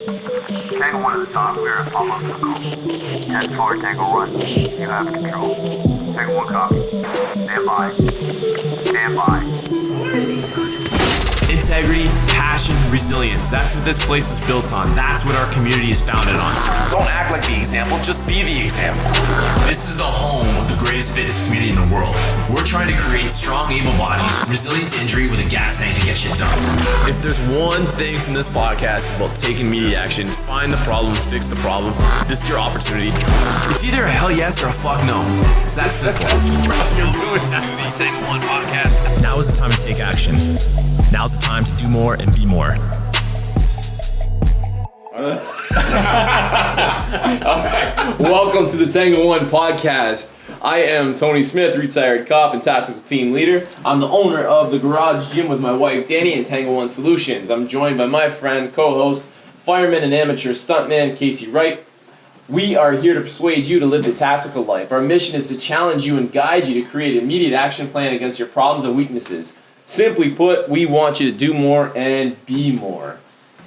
Tango 1 at the top, we are at pop-up vehicle. 10-4, Tango 1, you have control. Tango 1 copy. Stand by. Stand by. Integrity, passion, resilience. That's what this place was built on. That's what our community is founded on. Don't act like the example, just be the example. This is the home of the greatest fitness community in the world. We're trying to create strong, able bodies, resilient to injury with a gas tank to get shit done. If there's one thing from this podcast, it's about taking immediate action. Find the problem, fix the problem. This is your opportunity. It's either a hell yes or a fuck no. It's that simple. You're doing the Tango 1 podcast. Now is the time to take action. Now's the time to do more and be more. Alright, welcome to the Tango 1 podcast. I am Tony Smith, retired cop and tactical team leader. I'm the owner of the garage gym with my wife Danny and Tango 1 Solutions. I'm joined by my friend, co-host, fireman and amateur stuntman Casey Wright. We are here to persuade you to live the tactical life. Our mission is to challenge you and guide you to create an immediate action plan against your problems and weaknesses. Simply put, we want you to do more and be more.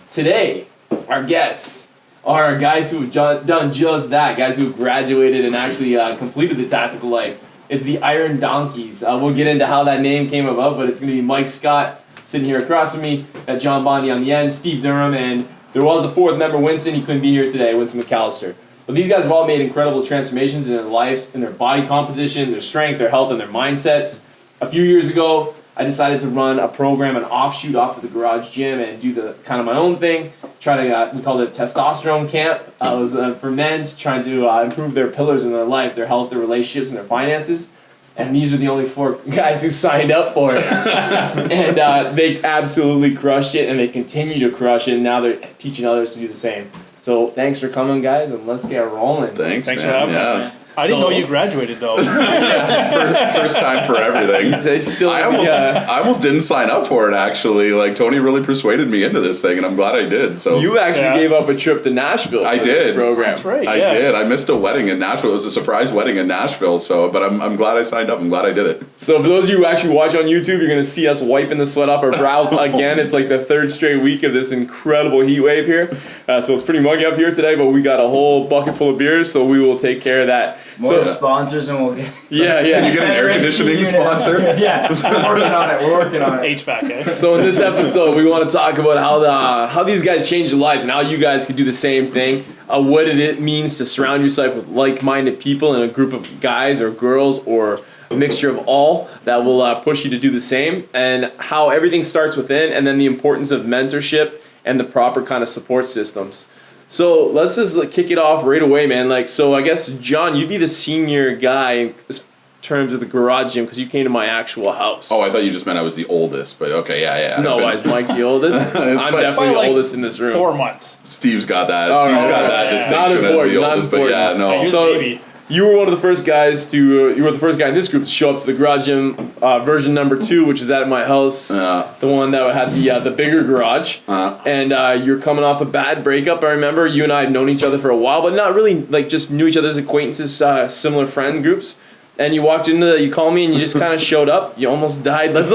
Today, our guests are guys who have done just that, guys who have graduated and actually completed the tactical life. It's the Iron Donkeys. We'll get into how that name came about, but it's going to be Mike Scott sitting here across from me, got John Bondy on the end, Steve Durham, and there was a fourth member, Winston. He couldn't be here today, Winston McCallister. But these guys have all made incredible transformations in their lives, in their body composition, their strength, their health, and their mindsets. A few years ago, I decided to run a program, an offshoot off of the garage gym, and do the kind of my own thing. Try to, we called it testosterone camp. It was for men trying to improve their pillars in their life, their health, their relationships, and their finances. And these were the only 4 guys who signed up for it. And they absolutely crushed it, and they continue to crush it, and now they're teaching others to do the same. So thanks for coming, guys, and let's get rolling. Thanks for having us, man. I didn't know you graduated, though. First time for everything. I almost didn't sign up for it, actually. Like, Tony really persuaded me into this thing, and I'm glad I did. So you actually gave up a trip to Nashville for this program. That's right. I did. I missed a wedding in Nashville. It was a surprise wedding in Nashville. But I'm glad I signed up. I'm glad I did it. So for those of you who actually watch on YouTube, you're going to see us wiping the sweat off our brows again. It's like the 3rd straight week of this incredible heat wave here. So it's pretty muggy up here today, but we got a whole bucket full of beers, so we will take care of that. More sponsors and we'll get... Yeah. Can you get an air conditioning sponsor? Yeah, we're working on it. HVAC, eh? So in this episode, we want to talk about how these guys changed their lives and how you guys could do the same thing. What it means to surround yourself with like-minded people in a group of guys or girls or a mixture of all that will push you to do the same, and how everything starts within, and then the importance of mentorship and the proper kind of support systems. So let's just kick it off right away, man. So I guess, John, you'd be the senior guy in terms of the garage gym because you came to my actual house. Oh, I thought you just meant I was the oldest, but okay, yeah. No, is Mike the oldest? I'm definitely the oldest in this room. 4 months. Steve's got that. Steve's got that distinction as the oldest, but yeah, no. So you were one of the first guys you were the first guy in this group to show up to the garage gym version number 2, which is at my house. The one that had the bigger garage. And you're coming off a bad breakup. I remember you and I have known each other for a while, but not really just knew each other as acquaintances, similar friend groups. And you walked you called me and you just kind of showed up. You almost died. Let's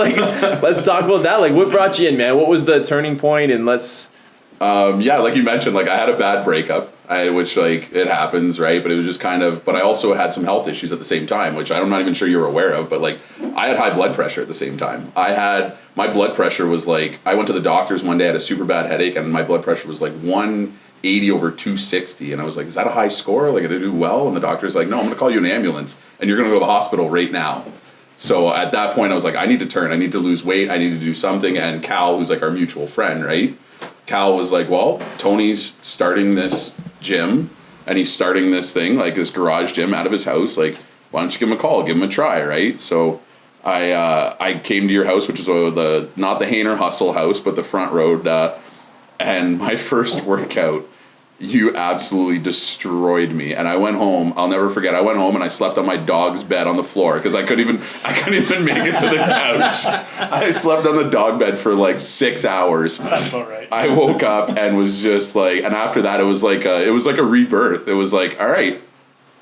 talk about that. What brought you in, man? What was the turning point? And let's... like you mentioned, I had a bad breakup, which it happens, right? But it was just but I also had some health issues at the same time, which I'm not even sure you're aware of, but I had high blood pressure at the same time. My blood pressure was I went to the doctors one day, I had a super bad headache, and my blood pressure was 180 over 260, and I was like, is that a high score? Did I do well? And the doctor's like, no, I'm gonna call you an ambulance, and you're gonna go to the hospital right now. So at that point, I was like, I need to turn, I need to lose weight, I need to do something, and Cal, who's our mutual friend, right? Cal was like, well, Tony's starting this gym, and he's starting this thing, this garage gym out of his house. Why don't you give him a call, give him a try, right? So I came to your house, which is not the Hainer Hustle house, but the front road, and my first workout, you absolutely destroyed me. And I went home, I'll never forget, I went home and I slept on my dog's bed on the floor because I couldn't even make it to the couch. I slept on the dog bed for 6 hours. That's about right. I woke up and was just and after that it was like a rebirth. It was all right,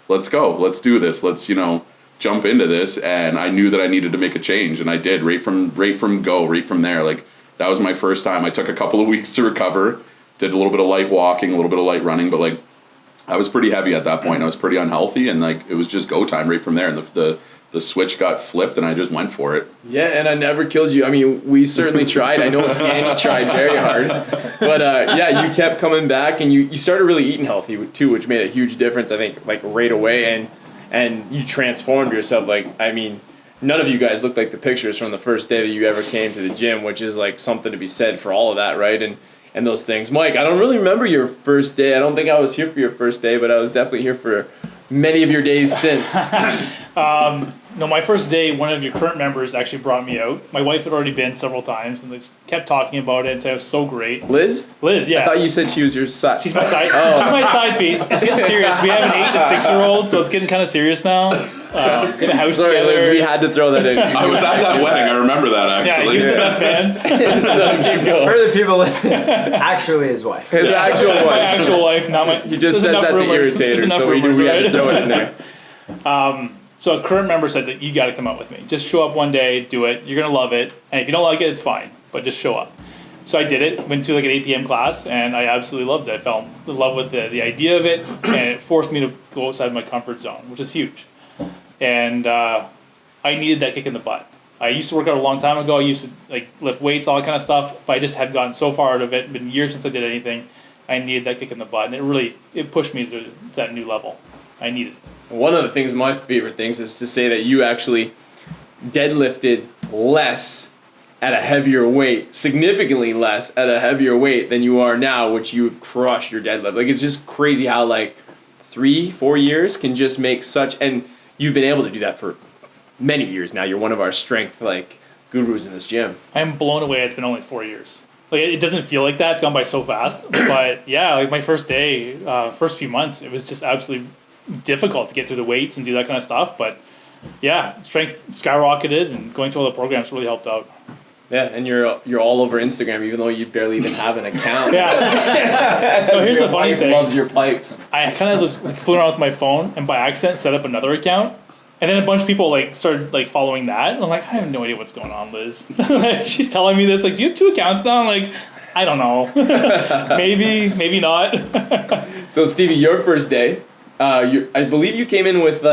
let's go, let's do this, let's jump into this. And I knew that I needed to make a change, and I did right from there. That was my first time. I took a couple of weeks to recover. did a little bit of light walking, a little bit of light running, but like I was pretty heavy at that point. I was pretty unhealthy, and like it was just go time right from there. And the switch got flipped, and I just went for it. Yeah, and I never killed you. I mean, we certainly tried. I know Andy tried very hard. But yeah, you kept coming back, and you started really eating healthy too, which made a huge difference, I think, like right away. And you transformed yourself. Like, I mean, none of you guys looked like the pictures from the first day that you ever came to the gym, which is like something to be said for all of that, right? And those things. Mike, I don't really remember your first day. I don't think I was here for your first day, but I was definitely here for many of your days since. No, my first day, one of your current members actually brought me out. My wife had already been several times, and they just kept talking about it and said it was so great. Liz? Liz, yeah. I thought you said she was your side. She's my side. She's my side piece. It's getting serious. We have an 8 and a 6-year-old, so it's getting kind of serious now. In a house Sorry, together. Liz, we had to throw that in. I was at that wedding. I remember that Yeah, actually. he's the best man. So keep going. For the people listening, actually his wife. His actual My wife. actual wife, not my. He just says that to irritate her, so we had to throw it in there. So a current member said that you got to come out with me. Just show up one day, do it. You're gonna love it, and if you don't like it, it's fine. But just show up. So I did it. Went to like an 8 p.m. class, and I absolutely loved it. I fell in love with the idea of it, and it forced me to go outside my comfort zone, which is huge. And I needed that kick in the butt. I used to work out a long time ago. I used to like lift weights, all that kind of stuff. But I just had gotten so far out of it. It's been years since I did anything. I needed that kick in the butt, and it pushed me to that new level. I needed it. One of the things, my favorite things, is to say that you actually deadlifted less at a heavier weight, significantly less at a heavier weight than you are now, which you've crushed your deadlift. Like, it's just crazy how like 3-4 years can just make such, and you've been able to do that for many years now. You're one of our strength like gurus in this gym. I'm blown away. It's been only 4 years. Like, it doesn't feel like that. It's gone by so fast. But yeah, like my first day, first few months, it was just absolutely difficult to get through the weights and do that kind of stuff. But yeah, strength skyrocketed, and going through all the programs really helped out. Yeah, and you're all over Instagram, even though you barely even have an account. Yeah. So here's the funny wife thing. Loves your pipes. I kind of was like, fooling around with my phone, and by accident set up another account. And then a bunch of people like started like following that. And I'm like, I have no idea what's going on, Liz. She's telling me this. Like, do you have 2 accounts now? I'm like, I don't know. maybe not. So Stevie, your first day, I believe you came in with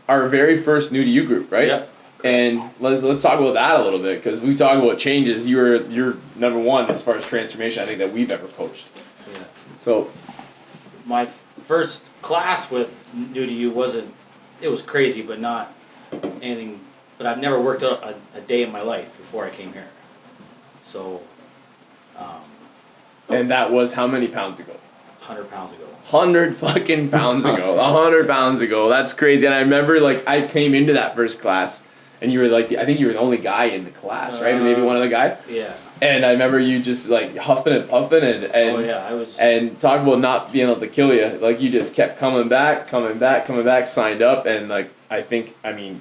our very first new to you group, right? Yep. And let's talk about that a little bit, because we talk about changes. You're number one as far as transformation, I think, that we've ever coached. Yeah. So My first class with New to You it was crazy, but not anything. But I've never worked out a day in my life before I came here. So, and that was how many pounds ago? 100 pounds ago. 100 fucking pounds ago. 100 pounds ago. That's crazy. And I remember, like, I came into that first class, and you were like, I think you were the only guy in the class, right? Or maybe one of the guys. Yeah. And I remember you just like huffing and puffing and Oh yeah, I was. and talk about not being able to kill you. Like, you just kept coming back, signed up, and like I mean,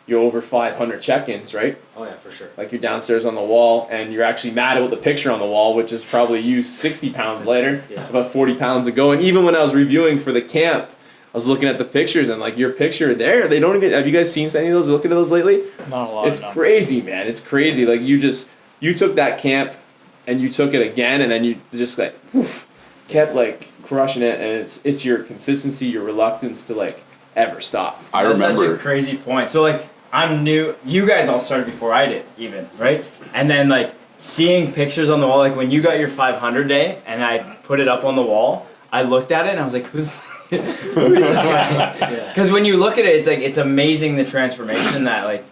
you're over 500 check-ins, right? Oh yeah, for sure. Like, you're downstairs on the wall, and you're actually mad about the picture on the wall, which is probably you 60 pounds later, Yeah. about 40 pounds ago. And even when I was reviewing for the camp, I was looking at the pictures, and like your picture there, they don't even. Have you guys seen any of those? Looking at those lately? Not a lot. It's crazy, man. It's crazy. Like, you took that camp, and you took it again, and then you just like kept like crushing it, and it's your consistency, your reluctance to like ever stop. I That's remember. such a crazy point. So like, I'm new. You guys all started before I did, even, right? And then like seeing pictures on the wall, like when you got your 500 day, and I put it up on the wall, I looked at it and I was like, who is this guy? Because when you look at it, it's like, it's amazing the transformation that like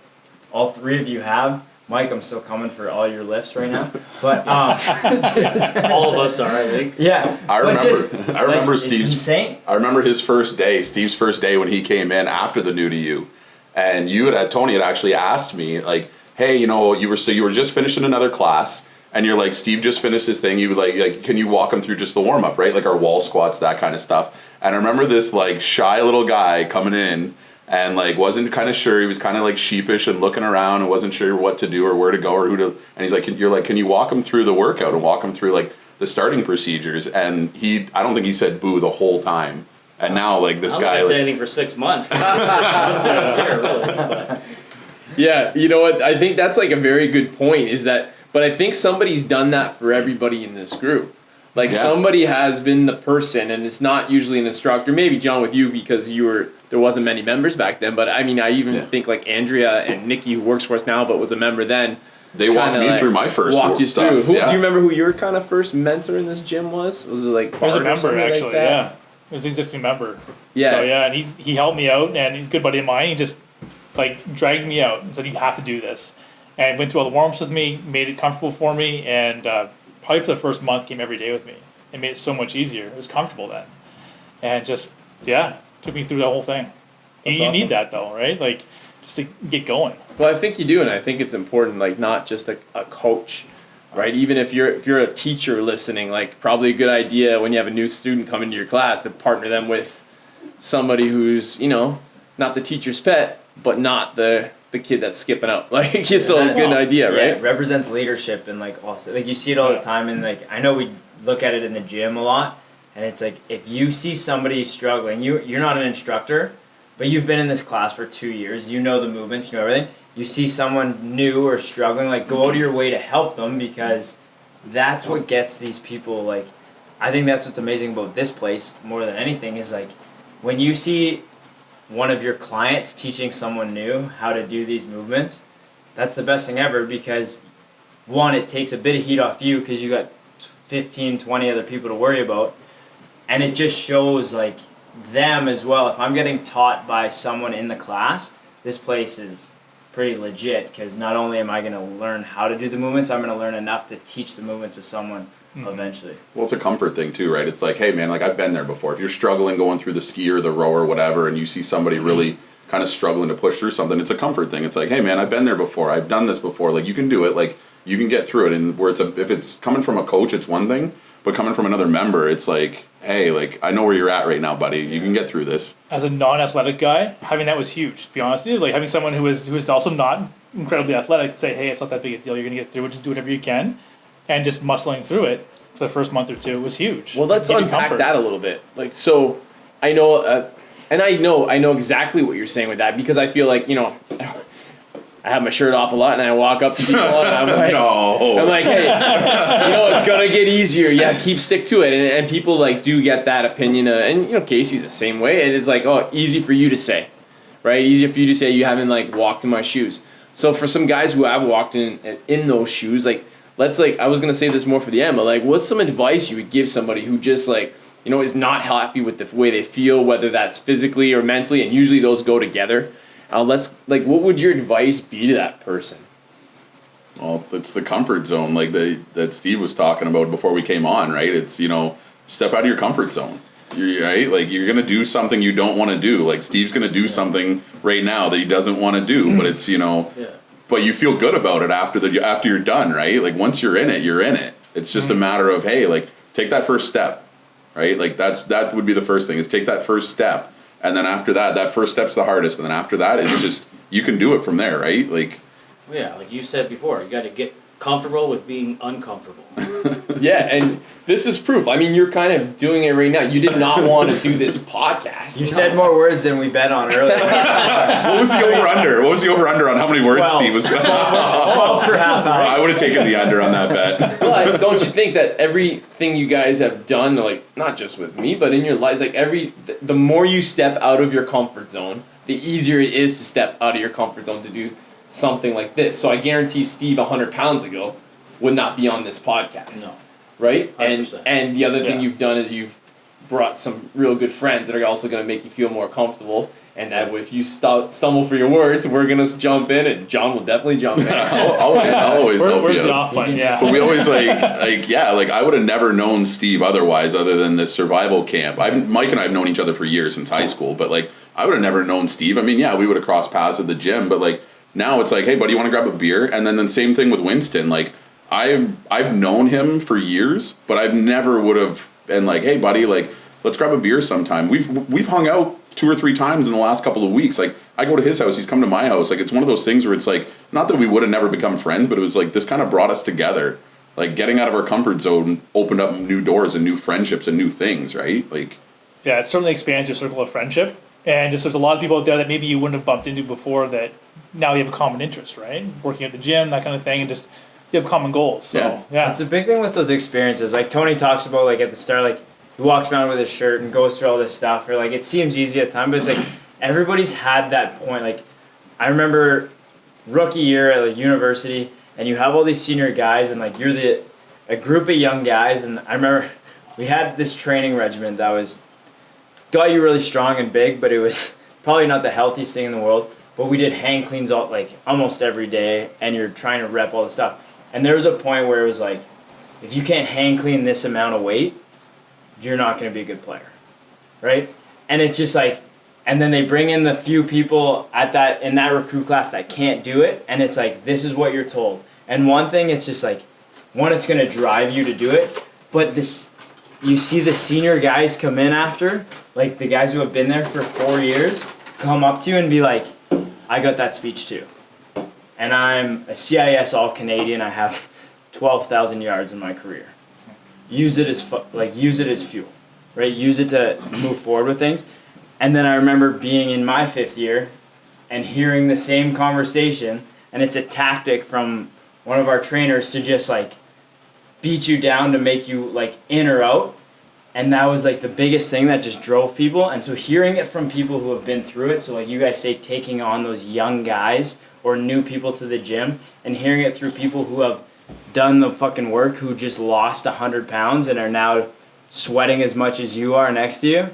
all 3 of you have. Mike, I'm still coming for all your lifts right now, but All of us are, I think. yeah. I but remember. just, I remember like, it's Steve's. insane. I remember his first day. Steve's first day when he came in after the New to You, and Tony had actually asked me like, "Hey, you were just finishing another class." And you're like, Steve just finished his thing. You would like, can you walk him through just the warm up, right? Like our wall squats, that kind of stuff. And I remember this like shy little guy coming in and like wasn't kind of sure. He was kind of like sheepish and looking around and wasn't sure what to do or where to go or who to. And he's like, can you walk him through the workout and walk him through like the starting procedures? And I don't think he said boo the whole time. And now like this I guy. don't say Like, anything for 6 months. I was here, really, but Yeah, you know what? I think that's like a very good point. But I think somebody's done that for everybody in this group. Like somebody has been the person, and it's not usually an instructor. Maybe John with you because there wasn't many members back then. But I mean, I even think like Andrea and Nikki, who works for us now, but was a member then. They walked me through my first walked you stuff. through. Do you remember who your kind of first mentor in this gym was? Was it like I was a Bart or member something actually. like that? Yeah, it was an existing member. Yeah. So yeah, and he helped me out, and he's a good buddy of mine. He just like dragged me out and said, "You have to do this," and went through all the warm-ups with me, made it comfortable for me, and probably for the first month came every day with me. It made it so much easier. It was comfortable then, and just took me through the whole thing. You awesome. need that though, right? Like just to get going. Well, I think you do, and I think it's important, like not just a coach, right? Even if you're a teacher listening, like probably a good idea when you have a new student come into your class to partner them with somebody who's, not the teacher's pet, but not the kid that's skipping out. Like it's still a good idea, right? Yeah, it represents leadership and like also like you see it all the time, and like I know we look at it in the gym a lot, and it's like if you see somebody struggling, you're not an instructor, but you've been in this class for 2 years, you know the movements, you know everything. You see someone new or struggling, like go out of your way to help them, because that's what gets these people like. I think that's what's amazing about this place more than anything is like when you see one of your clients teaching someone new how to do these movements, that's the best thing ever, because one, it takes a bit of heat off you because you got 15, 20 other people to worry about, and it just shows like them as well. If I'm getting taught by someone in the class, this place is pretty legit, because not only am I going to learn how to do the movements, I'm going to learn enough to teach the movements to someone eventually. Well, it's a comfort thing too, right? It's like, hey man, like I've been there before. If you're struggling going through the ski or the row or whatever, and you see somebody really kind of struggling to push through something, it's a comfort thing. It's like, hey man, I've been there before. I've done this before. Like you can do it. Like you can get through it. And where if it's coming from a coach, it's one thing, but coming from another member, it's like, hey, like I know where you're at right now, buddy. You can get through this. As a non-athletic guy, having that was huge, to be honest with you. Like having someone who is also not incredibly athletic say, hey, it's not that big a deal. You're going to get through it. Just do whatever you can. And just muscling through it for the first month or two was huge. Well, let's unpack that a little bit. Like, so I know, and I know exactly what you're saying with that, because I feel like, I have my shirt off a lot, and I walk up to people and I'm like, I'm like, hey, it's gonna get easier. Yeah, stick to it. And people like do get that opinion, and Casey's the same way. It is like, oh, easy for you to say, right? Easier for you to say you haven't like walked in my shoes. So for some guys who have walked in those shoes, like I was gonna say this more for the end, but like, what's some advice you would give somebody who just like is not happy with the way they feel, whether that's physically or mentally, and usually those go together. What would your advice be to that person? Well, it's the comfort zone, like that Steve was talking about before we came on, right? It's step out of your comfort zone. Right? Like you're gonna do something you don't want to do. Like Steve's gonna do something right now that he doesn't want to do, but it's but you feel good about it after you're done, right? Like once you're in it, you're in it. It's just a matter of, hey, like take that first step, right? Like that would be the first thing, is take that first step. And then after that first step's the hardest. And then after that, it's just, you can do it from there, right? Like, yeah, like you said before, you got to get comfortable with being uncomfortable. Yeah, and this is proof. I mean, you're kind of doing it right now. You did not want to do this podcast. You said more words than we bet on earlier. What was the over-under? What was the over-under on how many words 12. Steve was going to 12 for half hour. I would have taken the under on that bet. But don't you think that everything you guys have done, like not just with me, but in your lives, like the more you step out of your comfort zone, the easier it is to step out of your comfort zone to do something like this. So I guarantee Steve 100 pounds ago would not be on this podcast. No. Right? 100%. And the other thing you've done is you've brought some real good friends that are also going to make you feel more comfortable. And that if you stumble for your words, we're going to jump in, and John will definitely jump in. I'll always help Where's you. the off button? Yeah. But we always I would have never known Steve other than this survival camp. Mike and I have known each other for years, since high school, but like I would have never known Steve. I mean, yeah, we would have crossed paths at the gym, but like now it's like, hey buddy, you want to grab a beer? And then same thing with Winston. Like I've known him for years, but I've never would have been like, hey buddy, like let's grab a beer sometime. We've hung out 2 or 3 times in the last couple of weeks. Like I go to his house, he's come to my house. Like it's one of those things where it's like, not that we would have never become friends, but it was like this kind of brought us together. Like getting out of our comfort zone opened up new doors and new friendships and new things, right? Like, yeah, it certainly expands your circle of friendship. And just there's a lot of people out there that maybe you wouldn't have bumped into before that now you have a common interest, right? Working at the gym, that kind of thing, and just you have common goals. So yeah. It's a big thing with those experiences. Like Tony talks about, like at the start, like he walks around with his shirt and goes through all this stuff, or like it seems easy at times, but it's like everybody's had that point. Like I remember rookie year at like university, and you have all these senior guys, and like you're a group of young guys, and I remember we had this training regimen that got you really strong and big, but it was probably not the healthiest thing in the world. But we did hang cleans almost every day, and you're trying to rep all the stuff. And there was a point where it was like, if you can't hang clean this amount of weight, you're not going to be a good player, right? And it's just like, and then they bring in the few people in that recruit class that can't do it, and it's like, this is what you're told. And one thing, it's just like, one, it's going to drive you to do it, but you see the senior guys come in after, like the guys who have been there for 4 years, come up to you and be like, I got that speech too. And I'm a CIS All-Canadian. I have 12,000 yards in my career. Use it as fuel, right? Use it to move forward with things. And then I remember being in my 5th year and hearing the same conversation, and it's a tactic from one of our trainers to just like beat you down to make you like in or out. And that was like the biggest thing that just drove people. And so hearing it from people who have been through it, so like you guys say, taking on those young guys or new people to the gym, and hearing it through people who have done the fucking work, who just lost 100 pounds and are now sweating as much as you are next to you,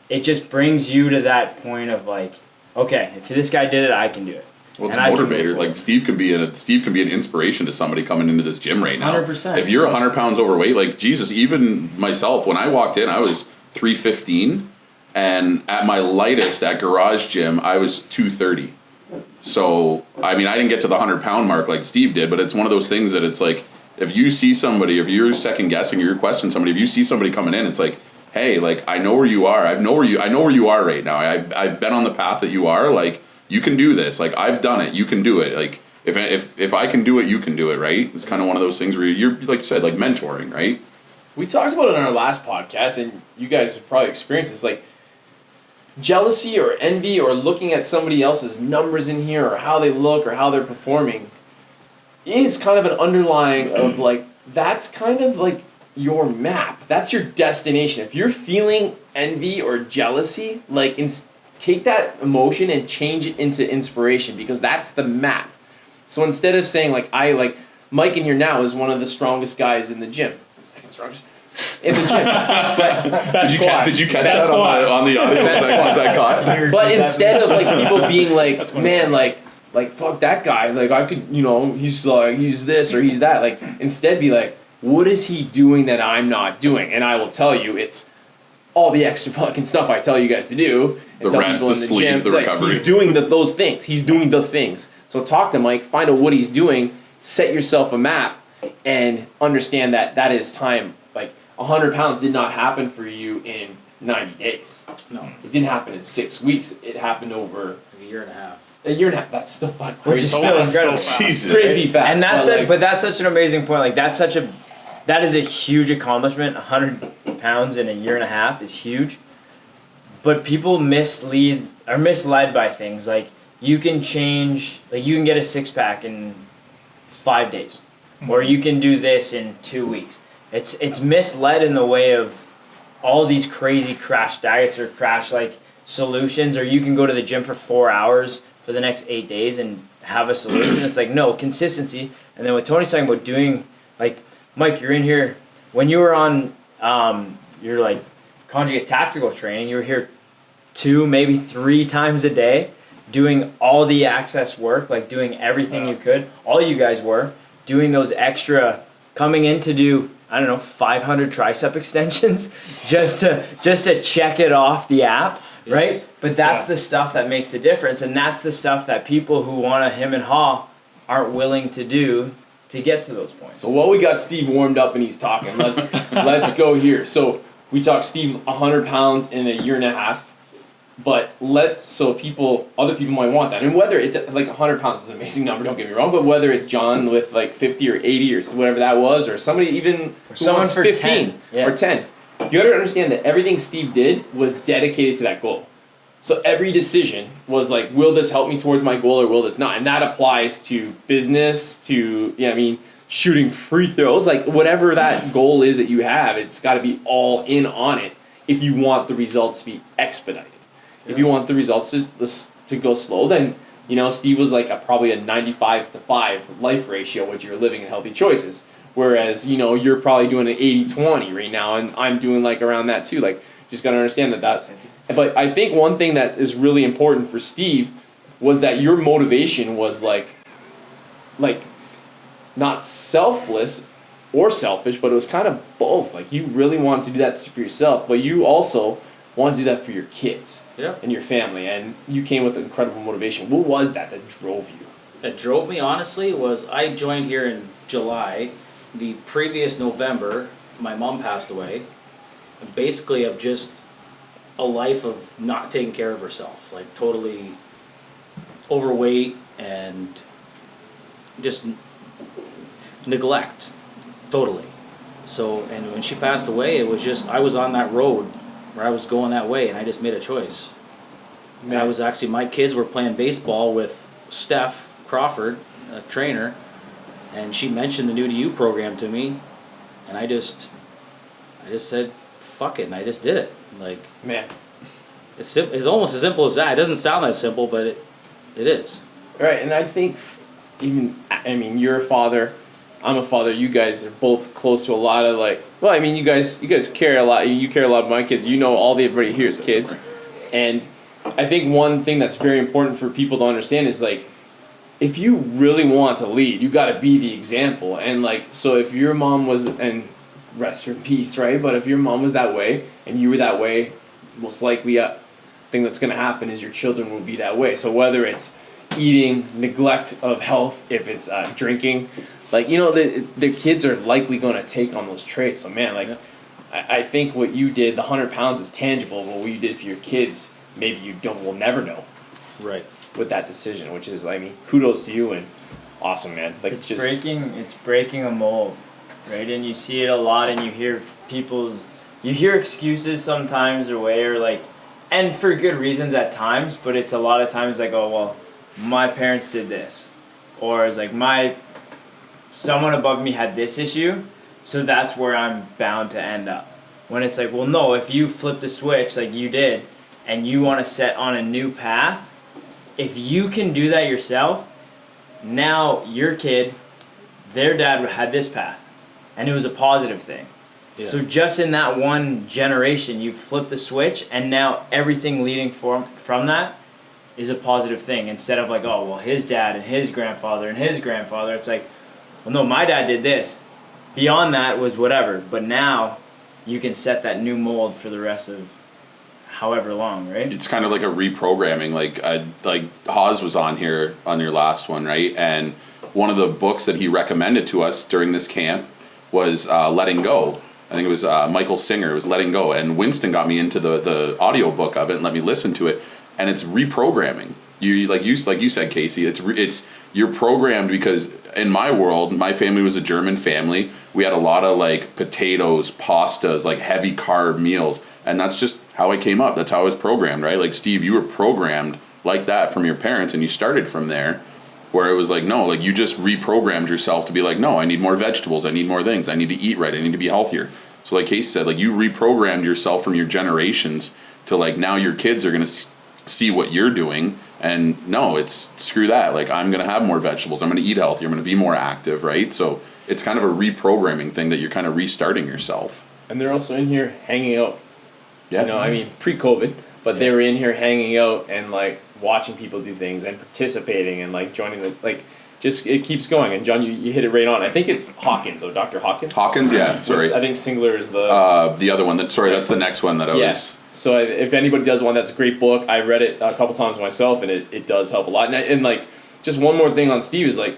it just brings you to that point of like, okay, if this guy did it, I can do it. Well, it's a motivator. Like Steve can be an inspiration to somebody coming into this gym right now. 100%. If you're 100 pounds overweight, like Jesus, even myself, when I walked in, I was 315, and at my lightest at Garage Gym, I was 230. So I mean, I didn't get to the 100-pound mark like Steve did, but it's one of those things that it's like, if you see somebody, if you're second guessing or you're questioning somebody, if you see somebody coming in, it's like, hey, like I know where you are. I know where you are right now. I've been on the path that you are. Like, you can do this. Like, I've done it. You can do it. Like, if I can do it, you can do it, right? It's kind of one of those things where you're, like you said, like mentoring, right? We talked about it on our last podcast, and you guys have probably experienced this, like jealousy or envy or looking at somebody else's numbers in here or how they look or how they're performing is kind of an underlying of like, that's kind of like your map. That's your destination. If you're feeling envy or jealousy, like take that emotion and change it into inspiration, because that's the map. So instead of saying like Mike in here now is one of the strongest guys in the gym, second strongest in the gym. But did you catch that on the audio once I caught? But instead of like people being like, man, like fuck that guy, like I could, he's like, he's this or he's that. Like instead be like, what is he doing that I'm not doing? And I will tell you, it's all the extra fucking stuff I tell you guys to do. And the rest, the sleep, gym, the recovery. He's doing those things. He's doing the things. So talk to Mike, find out what he's doing, set yourself a map, and understand that is time. Like 100 pounds did not happen for you in 90 days. No. It didn't happen in 6 weeks. It happened over a year and a half. A year and a half. That's still fucking Which crazy. is still incredible. Jesus. Crazy fast. And that's it. But that's such an amazing point. Like that is a huge accomplishment. 100 pounds in a year and a half is huge. But people misled by things like you can change, like you can get a 6-pack in 5 days, or you can do this in 2 weeks. It's misled in the way of all these crazy crash diets or crash like solutions, or you can go to the gym for 4 hours for the next 8 days and have a solution. It's like, no, consistency. And then what Tony's talking about doing, like Mike, you're in here when you were on your like conjugate tactical training, you were here 2, maybe 3 times a day doing all the access work, like doing everything you could. All you guys were doing those extra, coming in to do, I don't know, 500 tricep extensions just to check it off the app, right? Yes. But that's the stuff that makes the difference, and that's the stuff that people who want to hem and haw aren't willing to do to get to those points. So while we got Steve warmed up and he's talking, let's go here. So we talked Steve 100 pounds in a year and a half, but other people might want that. And whether it's like 100 pounds is an amazing number, don't get me wrong, but whether it's John with like 50 or 80 or whatever that was, or somebody even who wants 15 or 10. You got to understand that everything Steve did was dedicated to that goal. So every decision was like, will this help me towards my goal or will this not? And that applies to business, to shooting free throws, like whatever that goal is that you have, it's got to be all in on it if you want the results to be expedited. If you want the results to go slow, then, you know, Steve was like probably a 95-5 life ratio when you're living in healthy choices. Whereas, you know, you're probably doing an 80-20 right now, and I'm doing like around that too. Like, just got to understand that's... But I think one thing that is really important for Steve was that your motivation was like not selfless or selfish, but it was kind of both. Like, you really wanted to do that for yourself, but you also wanted to do that for your kids and your family, and you came with incredible motivation. What was that drove you? That drove me, honestly, was I joined here in July. The previous November, my mom passed away. And basically, of just a life of not taking care of herself, like totally overweight and just neglect, totally. So, and when she passed away, it was just, I was on that road where I was going that way, and I just made a choice. And I was actually, my kids were playing baseball with Steph Crawford, a trainer, and she mentioned the New to You program to me, and I just said, fuck it, and I just did it. Like, man, it's almost as simple as that. It doesn't sound that simple, but it is. Right, and I think you're a father, I'm a father. You guys are both close to a lot of you guys care a lot. You care a lot about my kids. You know, everybody here is kids, and I think one thing that's very important for people to understand is like, if you really want to lead, you got to be the example. And like, so if your mom was, and rest her in peace, right? But if your mom was that way and you were that way, most likely a thing that's going to happen is your children will be that way. So whether it's eating, neglect of health, if it's drinking, like, you know, the kids are likely going to take on those traits. So man, like, I think what you did, the 100 pounds is tangible, but what you did for your kids, maybe will never know. Right. With that decision, which is, kudos to you, and awesome, man. Like, it's breaking a mold, right? And you see it a lot, and you hear excuses sometimes and for good reasons at times, but it's a lot of times like, oh, well, my parents did this, or it's like someone above me had this issue, so that's where I'm bound to end up. When it's like, well, no, if you flip the switch like you did, and you want to set on a new path, if you can do that yourself, now your kid, their dad had this path, and it was a positive thing. Yeah. So just in that one generation, you flip the switch, and now everything leading from that is a positive thing. Instead of like, oh, well, his dad and his grandfather, it's like, well, no, my dad did this. Beyond that was whatever, but now you can set that new mold for the rest of however long, right? It's kind of like a reprogramming. Like Haas was on here on your last one, right? And one of the books that he recommended to us during this camp was Letting Go. I think it was Michael Singer. It was Letting Go, and Winston got me into the audio book of it and let me listen to it. And it's reprogramming. You said, Casey. It's you're programmed, because in my world, my family was a German family. We had a lot of like potatoes, pastas, like heavy carb meals. And that's just how I came up. That's how I was programmed, right? Like, Steve, you were programmed like that from your parents, and you started from there, where it was like, no, like, you just reprogrammed yourself to be like, no, I need more vegetables, I need more things, I need to eat right, I need to be healthier. So like Casey said, like, you reprogrammed yourself from your generations to like, now your kids are going to see what you're doing, and no, it's screw that. Like, I'm going to have more vegetables, I'm going to eat healthier, I'm going to be more active, right? So it's kind of a reprogramming thing that you're kind of restarting yourself. And they're also in here hanging out. Yeah. You know, pre-COVID, but they were in here hanging out and like watching people do things and participating and like joining it keeps going. And John, you hit it right on. I think it's Hawkins, Dr. Hawkins. Hawkins, yeah. Sorry. I think Singler is the other one. That's the next one that I was. So if anybody does one, that's a great book. I read it a couple times myself, and it does help a lot. And like, just one more thing on Steve is like,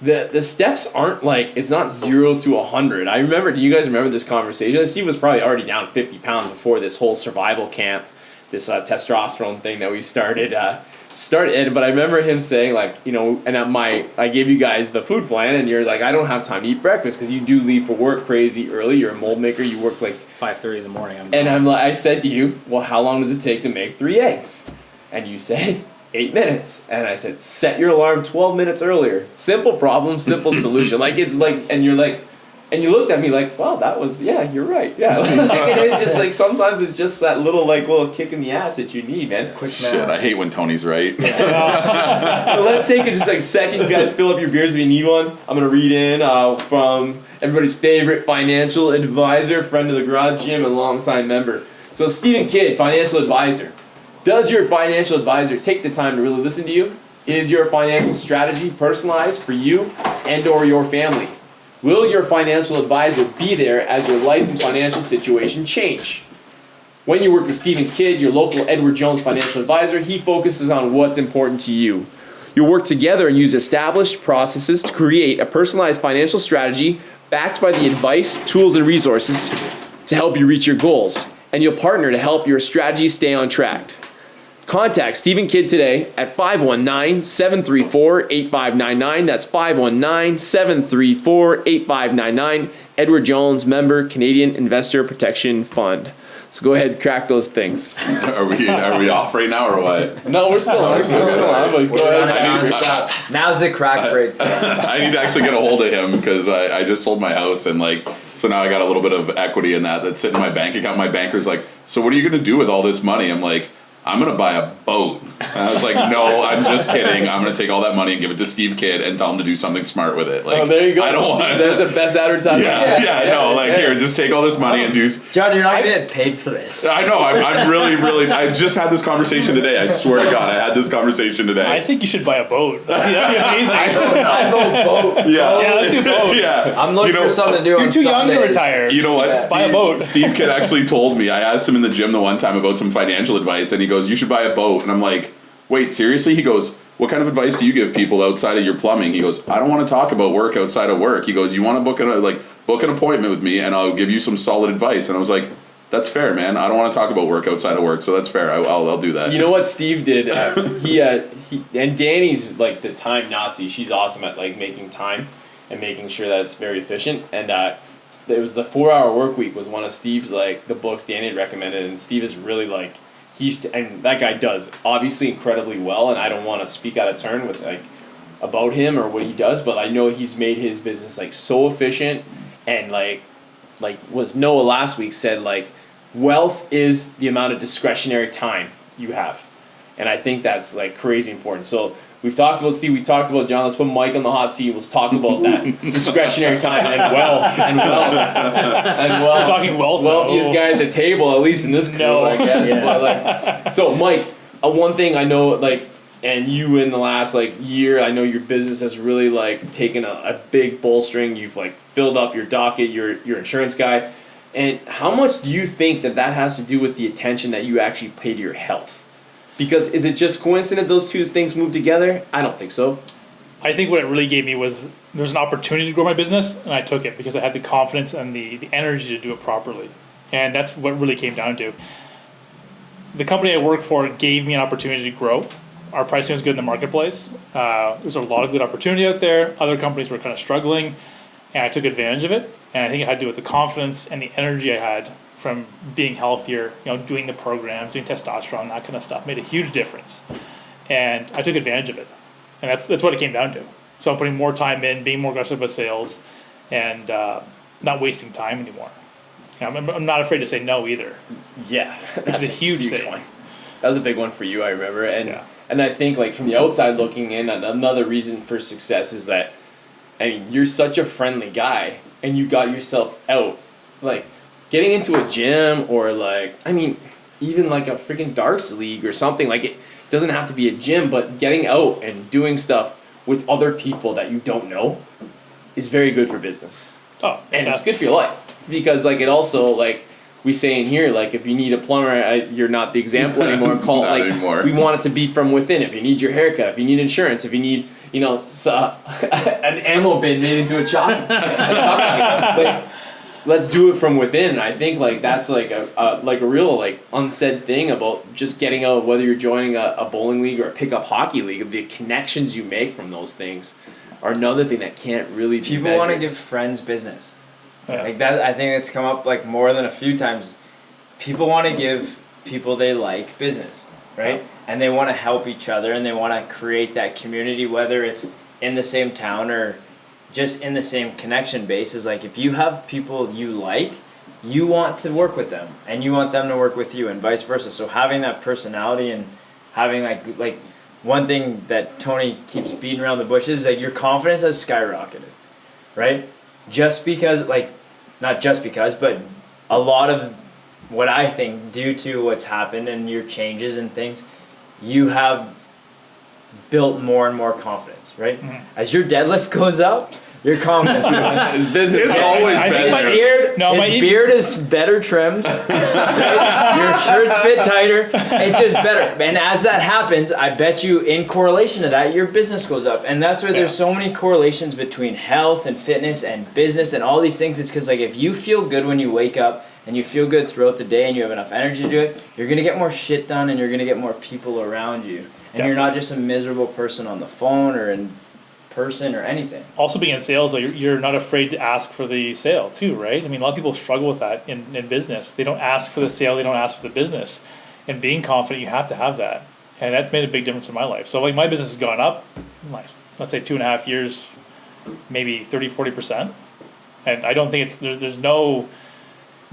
the steps aren't like, it's not 0 to 100. I remember, do you guys remember this conversation? Steve was probably already down 50 pounds before this whole survival camp, this testosterone thing that we started. But I remember him saying like, you know, and I gave you guys the food plan, and you're like, I don't have time to eat breakfast because you do leave for work crazy early. You're a mold maker. You work like 5:30 in the morning. I said to you, well, how long does it take to make 3 eggs? And you said 8 minutes. And I said, set your alarm 12 minutes earlier. Simple problem, simple solution. Like, it's like, and you're like, and you looked at me like, wow, that was, yeah, you're right. Yeah. And it's just like, sometimes it's just that little kick in the ass that you need, man. Quick Shit, I hate when Tony's right. So let's take just like a second. You guys fill up your beers if you need one. I'm going to read in from everybody's favorite financial advisor, friend of the Garage Gym, and longtime member. So Stephen Kidd, financial advisor. Does your financial advisor take the time to really listen to you? Is your financial strategy personalized for you and or your family? Will your financial advisor be there as your life and financial situation change? When you work with Stephen Kidd, your local Edward Jones financial advisor, he focuses on what's important to you. You'll work together and use established processes to create a personalized financial strategy backed by the advice, tools, and resources to help you reach your goals. And you'll partner to help your strategy stay on track. Contact Stephen Kidd today at 519-734-8599. That's 519-734-8599. Edward Jones, member, Canadian Investor Protection Fund. So go ahead and crack those things. Are we off right now or what? No, we're still on. But go ahead. Now's the crack break. I need to actually get a hold of him because I just sold my house and so now I got a little bit of equity in that's sitting in my bank account. My banker's like, so what are you going to do with all this money? I'm like, I'm going to buy a boat. And I was like, no, I'm just kidding. I'm going to take all that money and give it to Steve Kidd and tell him to do something smart with it. Like, oh, there you go. I don't want That's the best advertisement. Here, just take all this money and do. John, you're not going to get paid for this. I know. I'm really. I just had this conversation today. I swear to God, I had this conversation today. I think you should buy a boat. That'd be amazing. I know boat. Yeah. Yeah, let's do boat. Yeah. I'm looking for something to do. You're too young to retire. You know what? Buy a boat. Steve Kidd actually told me. I asked him in the gym the one time about some financial advice, and he goes, "You should buy a boat." And I'm like, "Wait, seriously?" He goes, "What kind of advice do you give people outside of your plumbing?" He goes, "I don't want to talk about work outside of work." He goes, "You want to book an appointment with me, and I'll give you some solid advice." And I was like, "That's fair, man. I don't want to talk about work outside of work, so that's fair. I'll do that." You know what Steve did? He and Danny's like the time Nazi. She's awesome at like making time and making sure that it's very efficient. And it was the 4-hour work week was one of Steve's the books Danny had recommended, and Steve is really and that guy does obviously incredibly well, and I don't want to speak out of turn with about him or what he does, but I know he's made his business so efficient, and was Noah last week said wealth is the amount of discretionary time you have, and I think that's crazy important. So we've talked about Steve, we talked about John. Let's put Mike on the hot seat. Let's talk about that discretionary time and wealth and wealth. We're talking wealth. Wealthiest guy at the table, at least in this crew, I guess. Yeah. But so Mike, one thing I know, and you in the last year, I know your business has really taken a big bolstering. You've filled up your docket, your insurance guy, and how much do you think that has to do with the attention that you actually pay to your health? Because is it just coincident those two things move together? I don't think so. I think what it really gave me was there's an opportunity to grow my business, and I took it because I had the confidence and the energy to do it properly. And that's what really came down to. The company I work for gave me an opportunity to grow. Our pricing was good in the marketplace. There's a lot of good opportunity out there. Other companies were kind of struggling, and I took advantage of it. And I think it had to do with the confidence and the energy I had from being healthier, doing the programs, doing testosterone, that kind of stuff made a huge difference. And I took advantage of it. And that's what it came down to. So I'm putting more time in, being more aggressive with sales, and not wasting time anymore. I'm not afraid to say no either. Yeah. That's a huge thing. one. That was a big one for you, I remember. And I think from the outside looking in, another reason for success is that, you're such a friendly guy, and you got yourself out. Getting into a gym or even a freaking darts league or something, it doesn't have to be a gym, but getting out and doing stuff with other people that you don't know is very good for business. Oh, and it's good for your life because it also we say in here if you need a plumber, you're not the example anymore. Call anymore. We want it to be from within. If you need your haircut, if you need insurance, if you need an ammo bin made into a chop. Let's do it from within. And I think that's a real unsaid thing about just getting out, whether you're joining a bowling league or a pickup hockey league. The connections you make from those things are another thing that can't really be People measured. want to give friends business. Yeah. That. I think it's come up more than a few times. People want to give people they like business. right? And they want to help each other and they want to create that community, whether it's in the same town or just in the same connection basis. Like if you have people you like, you want to work with them and you want them to work with you and vice versa. So having that personality and having like one thing that Tony keeps beating around the bushes is like your confidence has skyrocketed, right? Just because, like, not just because, but a lot of what I think due to what's happened and your changes and things, you have built more and more confidence, right? As your deadlift goes up, your confidence goes up. His business. It's always I think been my there. beard, His beard is better trimmed. Right? Your shirts fit tighter. It's just better. And as that happens, I bet you in correlation to that, your business goes up. And that's why there's so many correlations between health and fitness and business and all these things. It's because like if you feel good when you wake up and you feel good throughout the day and you have enough energy to do it, you're going to get more shit done and you're going to get more people around you. And you're not just a miserable person on the phone or in person or anything. Also being in sales, like, you're not afraid to ask for the sale too, right? I mean, a lot of people struggle with that in business. They don't ask for the sale, they don't ask for the business. And being confident, you have to have that. And that's made a big difference in my life. So like my business has gone up, like, let's say 2.5 years, maybe 30-40%. And I don't think there's no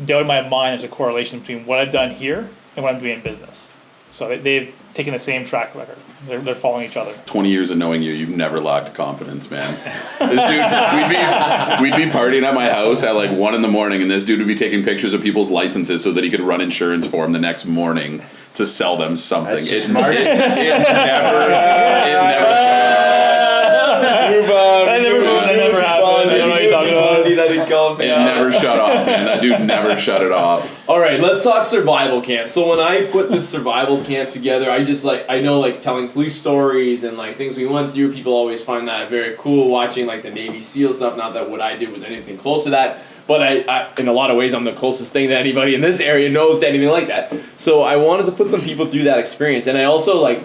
doubt in my mind there's a correlation between what I've done here and what I'm doing in business. So they've taken the same track record. They're following each other. 20 years of knowing you've never lacked confidence, man. This dude, we'd be partying at my house at like 1 a.m, and this dude would be taking pictures of people's licenses so that he could run insurance for them the next morning to sell them something. It never. Move on. That never happened. I don't know what you're talking about. It never shut off, man. That dude never shut it off. All right, let's talk survival camp. So when I put this survival camp together, I know like telling police stories and like things we went through, people always find that very cool, watching like the Navy SEAL stuff. Not that what I did was anything close to that, but I in a lot of ways I'm the closest thing that anybody in this area knows to anything like that. So I wanted to put some people through that experience, and I also like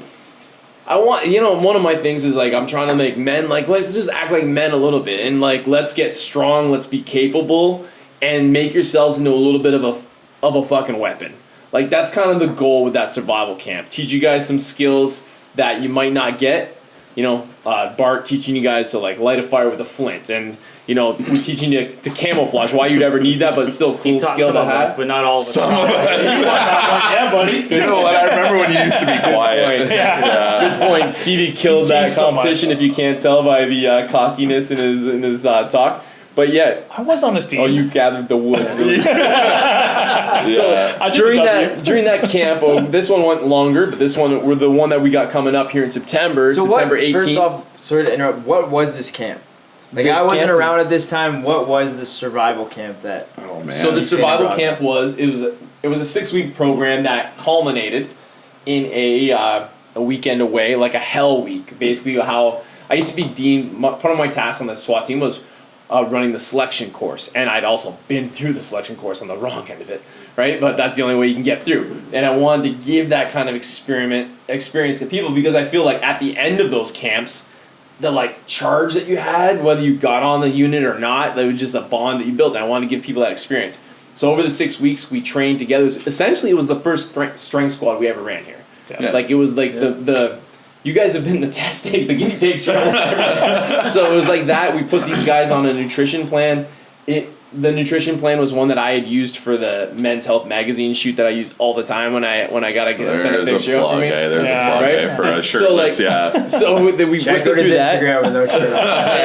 one of my things is like I'm trying to make men like let's just act like men a little bit and like let's get strong, let's be capable and make yourselves into a little bit of a fucking weapon. Like that's kind of the goal with that survival camp. Teach you guys some skills that you might not get. Bart teaching you guys to like light a fire with a flint, and we're teaching you to camouflage. Why you'd ever need that, but it's still a cool skill to have. But not all of us. Some of us. Yeah, buddy. You know what? I remember when you used to be quiet. Good point. Stevie killed He's that changed so much. competition. If you can't tell by the cockiness in his talk, but yeah. I was on his team. Oh, you gathered the wood. Really. I during took the during that camp, this one went longer, but this one we're the one that we got coming up here in September. So September what, 18th. first off, sorry to interrupt, what was this camp? Like This I wasn't camp around was- at this time. What was this survival camp that? Oh man. So the survival camp was a 6-week program that culminated in a weekend away, like a hell week. Basically, how I used to be dean. Part of my task on the SWAT team was running the selection course, and I'd also been through the selection course on the wrong end of it, right? But that's the only way you can get through. And I wanted to give that kind of experience to people because I feel like at the end of those camps, the like charge that you had, whether you got on the unit or not, that was just a bond that you built. And I wanted to give people that experience. So over the 6 weeks, we trained together. Essentially, it was the first strength squad we ever ran here. Yeah. Like it was like the you guys have been the testing, the guinea pigs for almost everything. So it was like that. We put these guys on a nutrition plan. The nutrition plan was one that I had used for the Men's Health magazine shoot that I use all the time when I gotta send a There's picture a up for plug, me. There's Yeah. a plug, Right? for a shirtless, yeah. So we went Check out through his that. Instagram with no shirt on.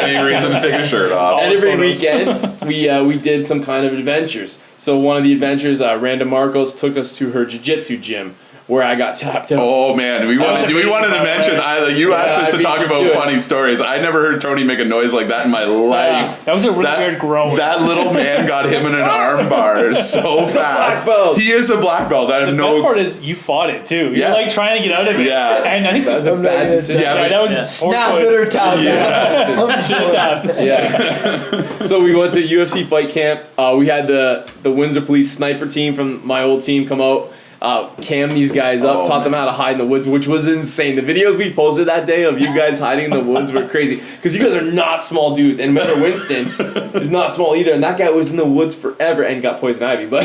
Any reason to take a shirt off? And every photos. weekend, we did some kind of adventures. So one of the adventures, Randa Marcos took us to her jiu-jitsu gym, where I got tapped out. Oh man, we wanted to mention. You asked us I to talk beat you about to it. funny stories. I never heard Tony make a noise like that in my life. That was a really weird groan. That little man got him in an arm bar so fast. black belt. He is a black belt. I have The no. best part is you fought it too. You're Yeah. like trying to get out of it. Yeah. And I think That was a bad decision. Yeah, that was Snap it or tap it. Should have tapped. Yeah. So we went to UFC fight camp. We had the Windsor Police sniper team from my old team come out. cam these guys up, taught them how to hide in the woods, which was insane. The videos we posted that day of you guys hiding in the woods were crazy. Because you guys are not small dudes. And remember, Winston is not small either. And that guy was in the woods forever and got poison ivy. But,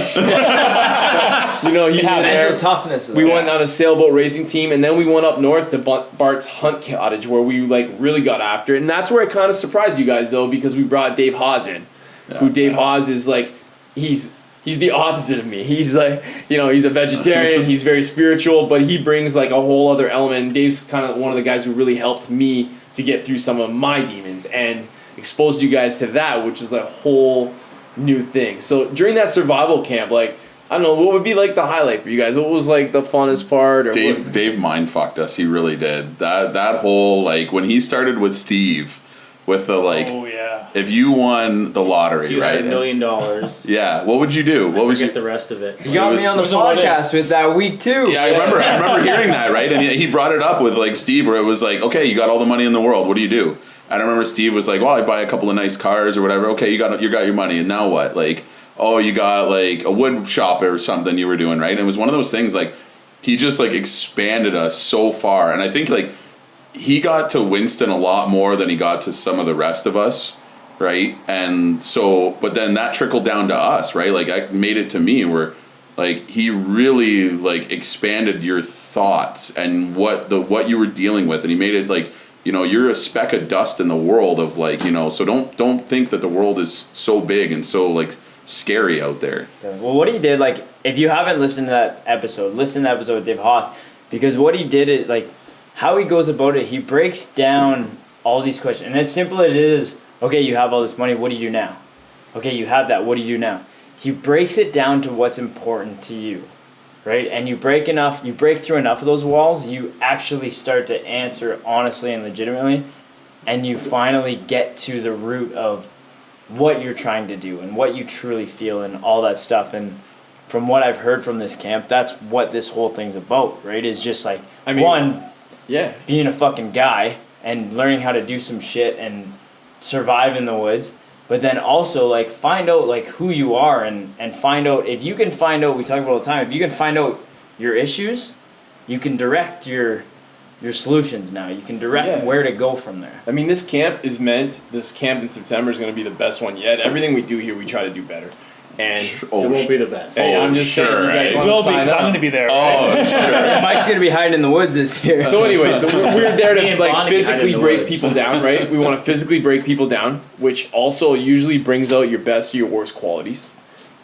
you know, he had mental toughness. We went on a sailboat racing team, and then we went up north to Bart's Hunt Cottage, where we like really got after it. And that's where it kind of surprised you guys, though, because we brought Dave Hawes in. Who Dave Hawes is like, he's the opposite of me. He's like, you know, he's a vegetarian, he's very spiritual, but he brings like a whole other element. And Dave's kind of one of the guys who really helped me to get through some of my demons and exposed you guys to that, which is a whole new thing. So during that survival camp, like, I don't know, what would be like the highlight for you guys? What was like the funnest part? Or Dave mind fucked us. He really did. That whole, like, when he started with Steve, with the like, if you won the lottery, you right? had $1 million. Yeah, what would you do? What was Forget the rest of it. You got me on the podcast with that week too. Yeah, I remember hearing that, right? And he brought it up with like Steve, where it was like, okay, you got all the money in the world. What do you do? And I remember Steve was like, well, I buy a couple of nice cars or whatever. Okay, you got your money, and now what? Like, oh, you got like a wood shop or something you were doing, right? And it was one of those things like he just like expanded us so far, and I think like he got to Winston a lot more than he got to some of the rest of us, right? And so, but then that trickled down to us, right? Like I made it to me where like he really like expanded your thoughts and what you were dealing with, and he made it like, you know, you're a speck of dust in the world of like, you know, so don't think that the world is so big and so like scary out there. Well, what he did, like, if you haven't listened to that episode, listen to the episode with Dave Haas, because what he did is like how he goes about it, he breaks down all these questions. And as simple as it is, okay, you have all this money, what do you do now? Okay, you have that, what do you do now? He breaks it down to what's important to you, right? And you break through enough of those walls, you actually start to answer honestly and legitimately, and you finally get to the root of what you're trying to do and what you truly feel and all that stuff. And from what I've heard from this camp, that's what this whole thing's about, right? Is just like, being a fucking guy and learning how to do some shit and survive in the woods, but then also like find out like who you are and find out, if you can find out, we talk about all the time, if you can find out your issues, you can direct your solutions now. You can direct where to go from there. I mean, this camp in September is going to be the best one yet. Everything we do here, we try to do better. And it won't be the best. Hey, I'm just saying, you guys It want will to be, sign because I'm up. going to be there. Oh, sure. Mike's gonna be hiding in the woods this year. So anyway, we're there Me to and like Bondy physically hide in the break woods. people down, right? We want to physically break people down, which also usually brings out your best or your worst qualities.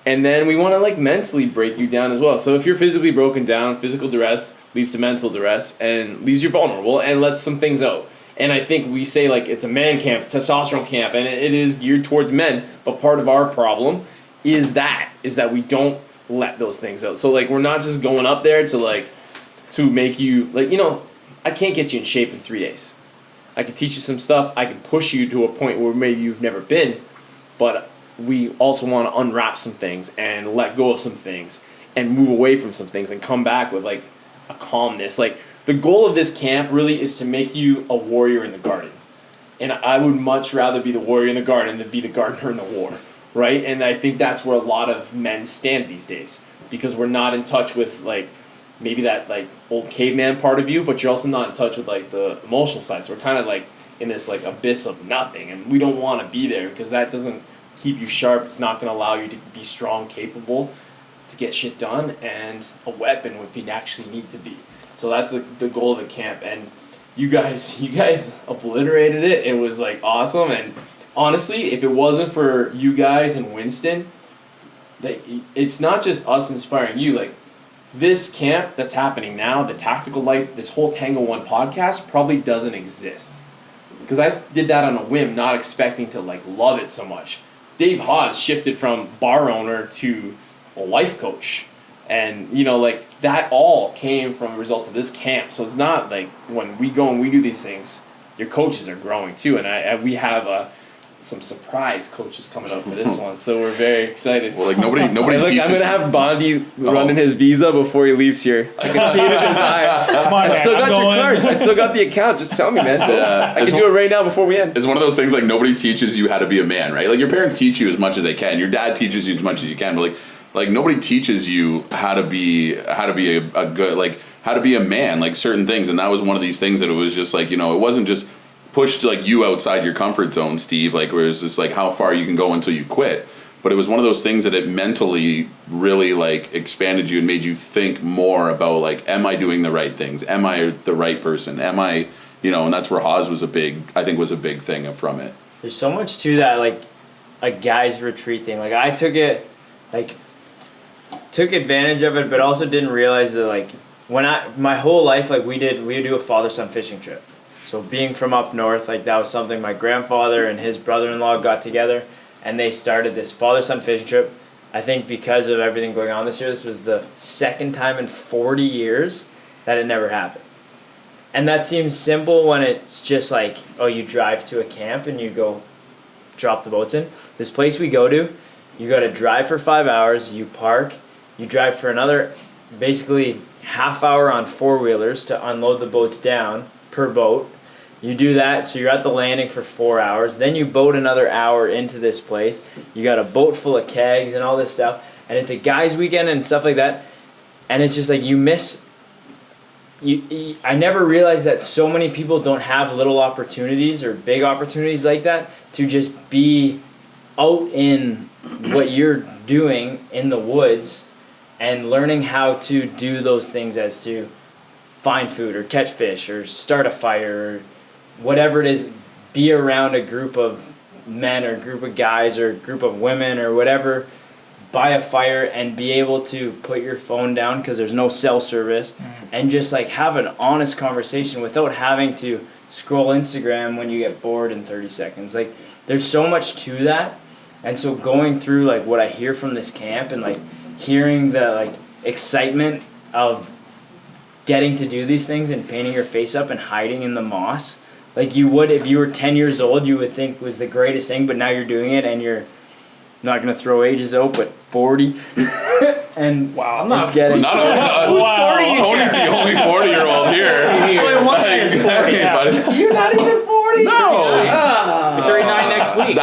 And then we want to like mentally break you down as well. So if you're physically broken down, physical duress leads to mental duress and leaves you vulnerable and lets some things out. And I think we say like it's a man camp, it's a testosterone camp, and it is geared towards men. But part of our problem is that we don't let those things out. So like we're not just going up there to make you like, you know, I can't get you in shape in 3 days. I can teach you some stuff. I can push you to a point where maybe you've never been, but we also want to unwrap some things and let go of some things and move away from some things and come back with like a calmness. Like the goal of this camp really is to make you a warrior in the garden. And I would much rather be the warrior in the garden than be the gardener in the war, right? And I think that's where a lot of men stand these days, because we're not in touch with like maybe that like old caveman part of you, but you're also not in touch with like the emotional side. So we're kind of like in this like abyss of nothing, and we don't want to be there because that doesn't keep you sharp. It's not going to allow you to be strong, capable, to get shit done, and a weapon if you actually need to be. So that's the goal of the camp, and you guys obliterated it. It was like awesome, and honestly, if it wasn't for you guys and Winston, like it's not just us inspiring you. Like this camp that's happening now, the Tactical Life, this whole Tango One podcast probably doesn't exist, because I did that on a whim, not expecting to like love it so much. Dave Hawes shifted from bar owner to a life coach, and you know, like that all came from results of this camp. So it's not like when we go and we do these things, your coaches are growing too, and we have some surprise coaches coming up for this one, so we're very excited. Well, like nobody Look, teaches. I'm gonna have Bondy running his visa before he leaves here. I can see it in his eye. Come on, I still man, got I'm your going. card. I still got the account. Just tell me, man. I can do it right now before we end. It's one of those things like nobody teaches you how to be a man, right? Like your parents teach you as much as they can. Your dad teaches you as much as you can, but like Like nobody teaches you how to be a good, like how to be a man, like certain things. And that was one of these things that it was just like, you know, it wasn't just pushed like you outside your comfort zone, Steve, like where it's just like how far you can go until you quit. But it was one of those things that it mentally really like expanded you and made you think more about like, am I doing the right things? Am I the right person? Am I, you know, and that's where Haas was a big thing from it. There's so much to that, like a guy's retreat thing. Like I took advantage of it, but also didn't realize that like my whole life, like we do a father-son fishing trip. So being from up north, like that was something my grandfather and his brother-in-law got together and they started this father-son fishing trip. I think because of everything going on this year, this was the second time in 40 years that it never happened. And that seems simple when it's just like, oh, you drive to a camp and you go drop the boats in. This place we go to, you got to drive for 5 hours, you park, you drive for another basically half hour on four-wheelers to unload the boats down per boat. You do that, so you're at the landing for 4 hours. Then you boat another hour into this place. You got a boat full of kegs and all this stuff. And it's a guys' weekend and stuff like that. And it's just like I never realized that so many people don't have little opportunities or big opportunities like that to just be out in what you're doing in the woods and learning how to do those things as to find food or catch fish or start a fire or whatever it is, be around a group of men or group of guys or group of women or whatever by a fire and be able to put your phone down because there's no cell service and just like have an honest conversation without having to scroll Instagram when you get bored in 30 seconds. Like there's so much to that. And so going through like what I hear from this camp and like hearing the like excitement of getting to do these things and painting your face up and hiding in the moss, like you would if you were 10 years old, you would think was the greatest thing, but now you're doing it and you're not going to throw ages out, but 40. And wow, I'm not getting... Who's 40? Tony's the only 40-year-old here. Wait, what is 40? You're not even 40? No. You're 39 next week.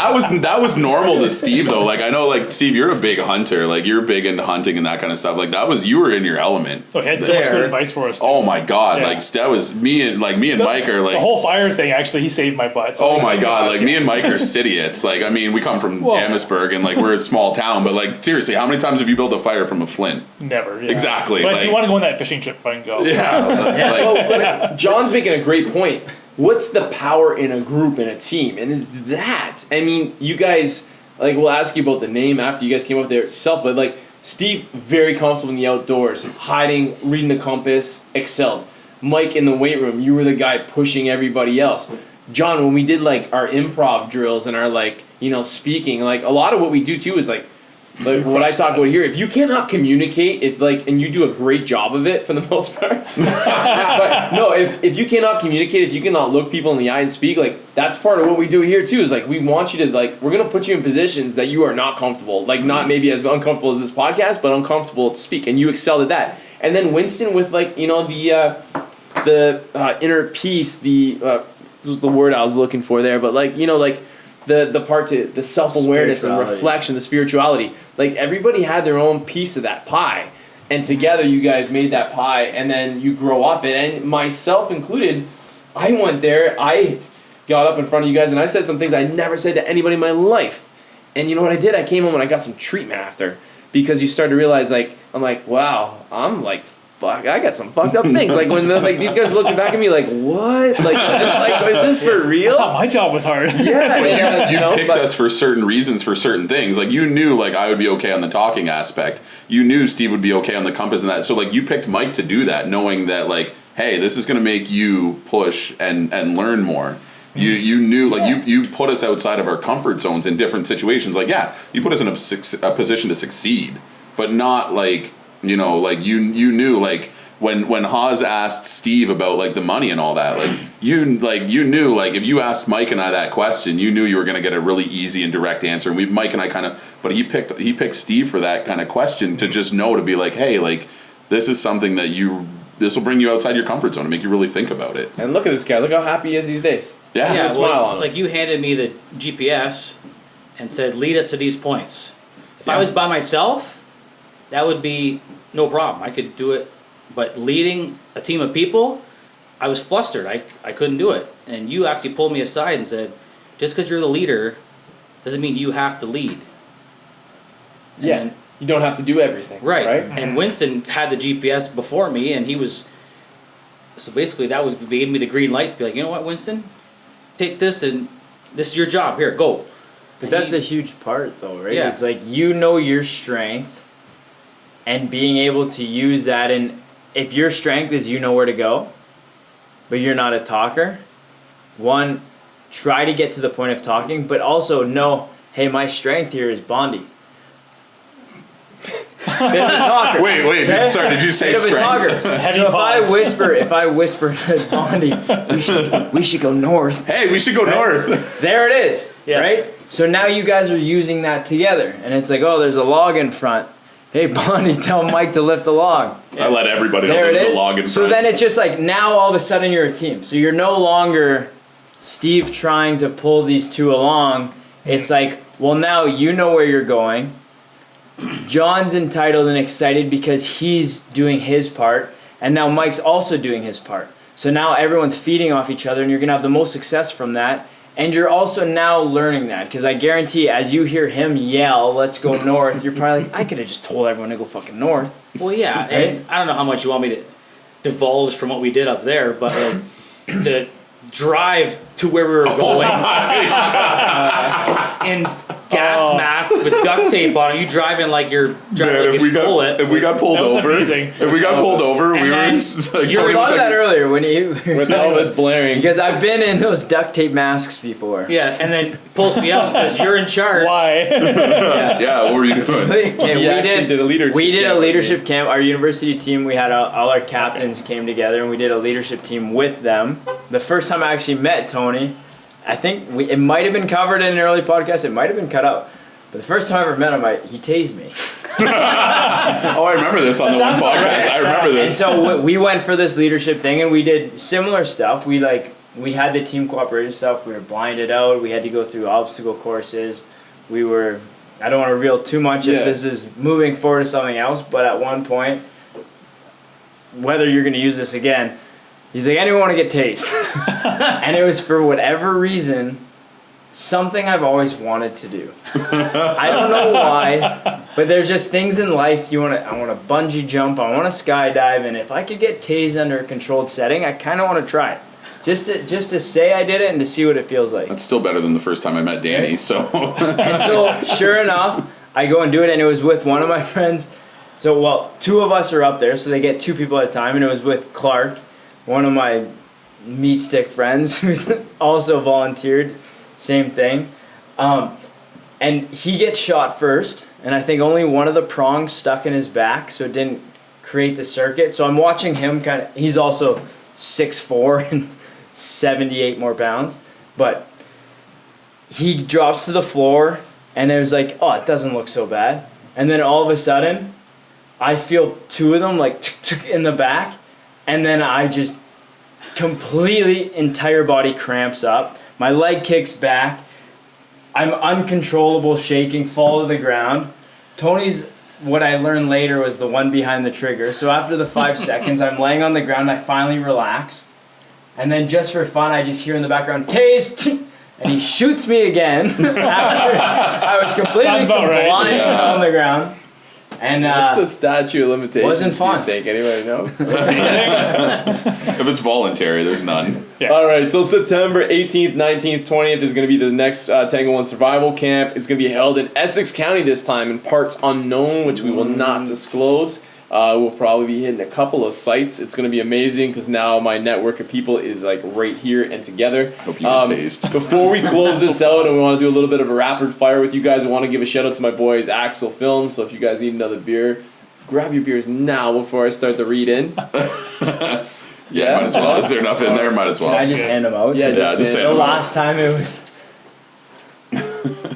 That was normal to Steve, though. Like, I know, like, Steve, you're a big hunter. Like, you're big into hunting and that kind of stuff. Like, you were in your element. Oh, he had so much good advice for us, too. Oh, my God. Yeah. Like, that was me and Mike are, like... The whole fire thing, actually, he saved my butt. So oh, my God. Like, me and Mike are idiots. Like, I mean, we come from Amherstburg, and, like, we're a small town. But, like, seriously, how many times have you built a fire from a flint? Never, yeah. Exactly. But if you want to go on that fishing trip, fine, go. Yeah. John's making a great point. What's the power in a group, in a team? And it's that. I mean, you guys, like, we'll ask you about the name after you guys came up there itself, but, like, Steve, very comfortable in the outdoors, hiding, reading the compass, excelled. Mike, in the weight room, you were the guy pushing everybody else. John, when we did, like, our improv drills and our, like, you know, speaking, like, a lot of what we do, too, is, like what I talk about here, if you cannot communicate, and you do a great job of it for the most part, but no, if you cannot communicate, if you cannot look people in the eye and speak, like, that's part of what we do here too, is like, we want you to, like, we're going to put you in positions that you are not comfortable, like, not maybe as uncomfortable as this podcast, but uncomfortable to speak, and you excelled at that. And then Winston with, like, you know, the inner peace, this was the word I was looking for there, but, like, you know, like, the part to the self-awareness and reflection, the spirituality. Like, everybody had their own piece of that pie. And together you guys made that pie, and then you grow off it. And myself included, I went there, I got up in front of you guys, and I said some things I never said to anybody in my life. And you know what I did? I came home and I got some treatment after. Because you start to realize, like, I'm like, wow, I'm like, fuck, I got some fucked up things. Like, when these guys looking back at me like, what? Like, is this for real? I thought my job was hard. Yeah. You picked us for certain reasons, for certain things. Like, you knew, like, I would be okay on the talking aspect. You knew Steve would be okay on the compass and that. So, like, you picked Mike to do that, knowing that, like, hey, this is going to make you push and learn more. You knew, like, you put us outside of our comfort zones in different situations. Like, yeah, you put us in a position to succeed, but not, like, you know, like, you knew, like, when Haas asked Steve about, like, the money and all that, like, you knew, like, if you asked Mike and I that question, you knew you were going to get a really easy and direct answer. And Mike and I kind of, but he picked Steve for that kind of question to just know, to be like, hey, like, this is something that this will bring you outside your comfort zone and make you really think about it. And look at this guy. Look how happy he is these days. Yeah, smile on him. Like, you handed me the GPS and said, lead us to these points. If I was by myself, that would be no problem. I could do it. But leading a team of people, I was flustered. I couldn't do it. And you actually pulled me aside and said, just because you're the leader doesn't mean you have to lead. Yeah. You don't have to do everything. Right. Right. And Winston had the GPS before me, and he was. So basically, that was gave me the green light to be like, you know what, Winston, take this, and this is your job. Here, go. But And that's a huge part, though, right? Yeah. It's like you know your strength, and being able to use that. And if your strength is you know where to go, but you're not a talker, one, try to get to the point of talking, but also know, hey, my strength here is Bondy. Bit of a talker. Wait, Okay? sorry, did you say Bit of a talker. strength? So pause. if I whisper to Bondy, we should go north. Hey, we should go north. There it is, Yeah. right? So now you guys are using that together, and it's like, oh, there's a log in front. Hey, Bonnie, tell Mike to lift the log. I let everybody know There it there's is. a log in So front. then it's just like now all of a sudden you're a team. So you're no longer Steve trying to pull these two along. It's like, well, now you know where you're going. John's entitled and excited because he's doing his part, and now Mike's also doing his part. So now everyone's feeding off each other, and you're gonna have the most success from that. And you're also now learning that, because I guarantee as you hear him yell, let's go north, you're probably like, I could have just told everyone to go fucking north. Well, yeah, and I don't know how much you want me to divulge from what we did up there, but like, the drive to where we were going in gas mask with duct tape on it, you driving like you're driving Man, like if you we got stole it. if we got pulled That was over, amazing. if we got pulled over, we were then just like you're I Tony was thought of that like, earlier when you With Elvis blaring. because I've been in those duct tape masks before. Yeah, and then pulls me out and says, "You're in charge." Why? yeah, what were you doing? Okay, He actually did a leadership We did camp a with leadership camp. Our university team, we had all our captains came together, and we did a leadership team with them. The first time I actually met Tony, I think it might have been covered in an early podcast. It might have been cut out. But the first time I ever met him, he tased me. Oh, I remember this on the one sounds about podcast. right. I remember And this. so we went for this leadership thing, and we did similar stuff. We had the team cooperation stuff. We were blinded out. We had to go through obstacle courses. I don't want to reveal too much Yeah. if this is moving forward to something else, but at one point, whether you're going to use this again, he's like, anyone want to get tased? And it was for whatever reason, something I've always wanted to do. I don't know why, but there's just things in life I want to bungee jump, I want to skydive, and if I could get tased under a controlled setting, I kind of want to try it. Just to say I did it and to see what it feels like. That's still better than the first time I met Danny. So And so, sure enough, I go and do it, and it was with one of my friends. So, well, two of us are up there, so they get two people at a time, and it was with Clark, one of my meat stick friends, who's also volunteered, same thing. And he gets shot first, and I think only one of the prongs stuck in his back, so it didn't create the circuit. So I'm watching him he's also 6'4" and 78 more pounds, but he drops to the floor, and it was like, oh, it doesn't look so bad. And then all of a sudden, I feel two of them like in the back, and then I just completely entire body cramps up. My leg kicks back. I'm uncontrollable, shaking, fall to the ground. Tony's, what I learned later, was the one behind the trigger. So after the 5 seconds, I'm laying on the ground. I finally relax. And then just for fun, I just hear in the background, "Taste!" And he shoots me again after I was completely Sounds about right. blind on the ground. And What's the statute of limitations? wasn't fun. Do you think? Anybody know? if it's voluntary, there's none. Yeah. All right, so September 18th, 19th, 20th is going to be the next Tango 1 survival camp. It's going to be held in Essex County this time in parts unknown, which we will not disclose. We'll probably be hitting a couple of sites. It's going to be amazing because now my network of people is like right here and together. Hope you get tased. Before we close this out and we want to do a little bit of a rapid fire with you guys, I want to give a shout out to my boys Axel Films. So if you guys need another beer, grab your beers now before I start the read in. Yeah, might as well. Is there enough in there? Might as well. I just hand them out. Yeah, just hand The them out. last time it was...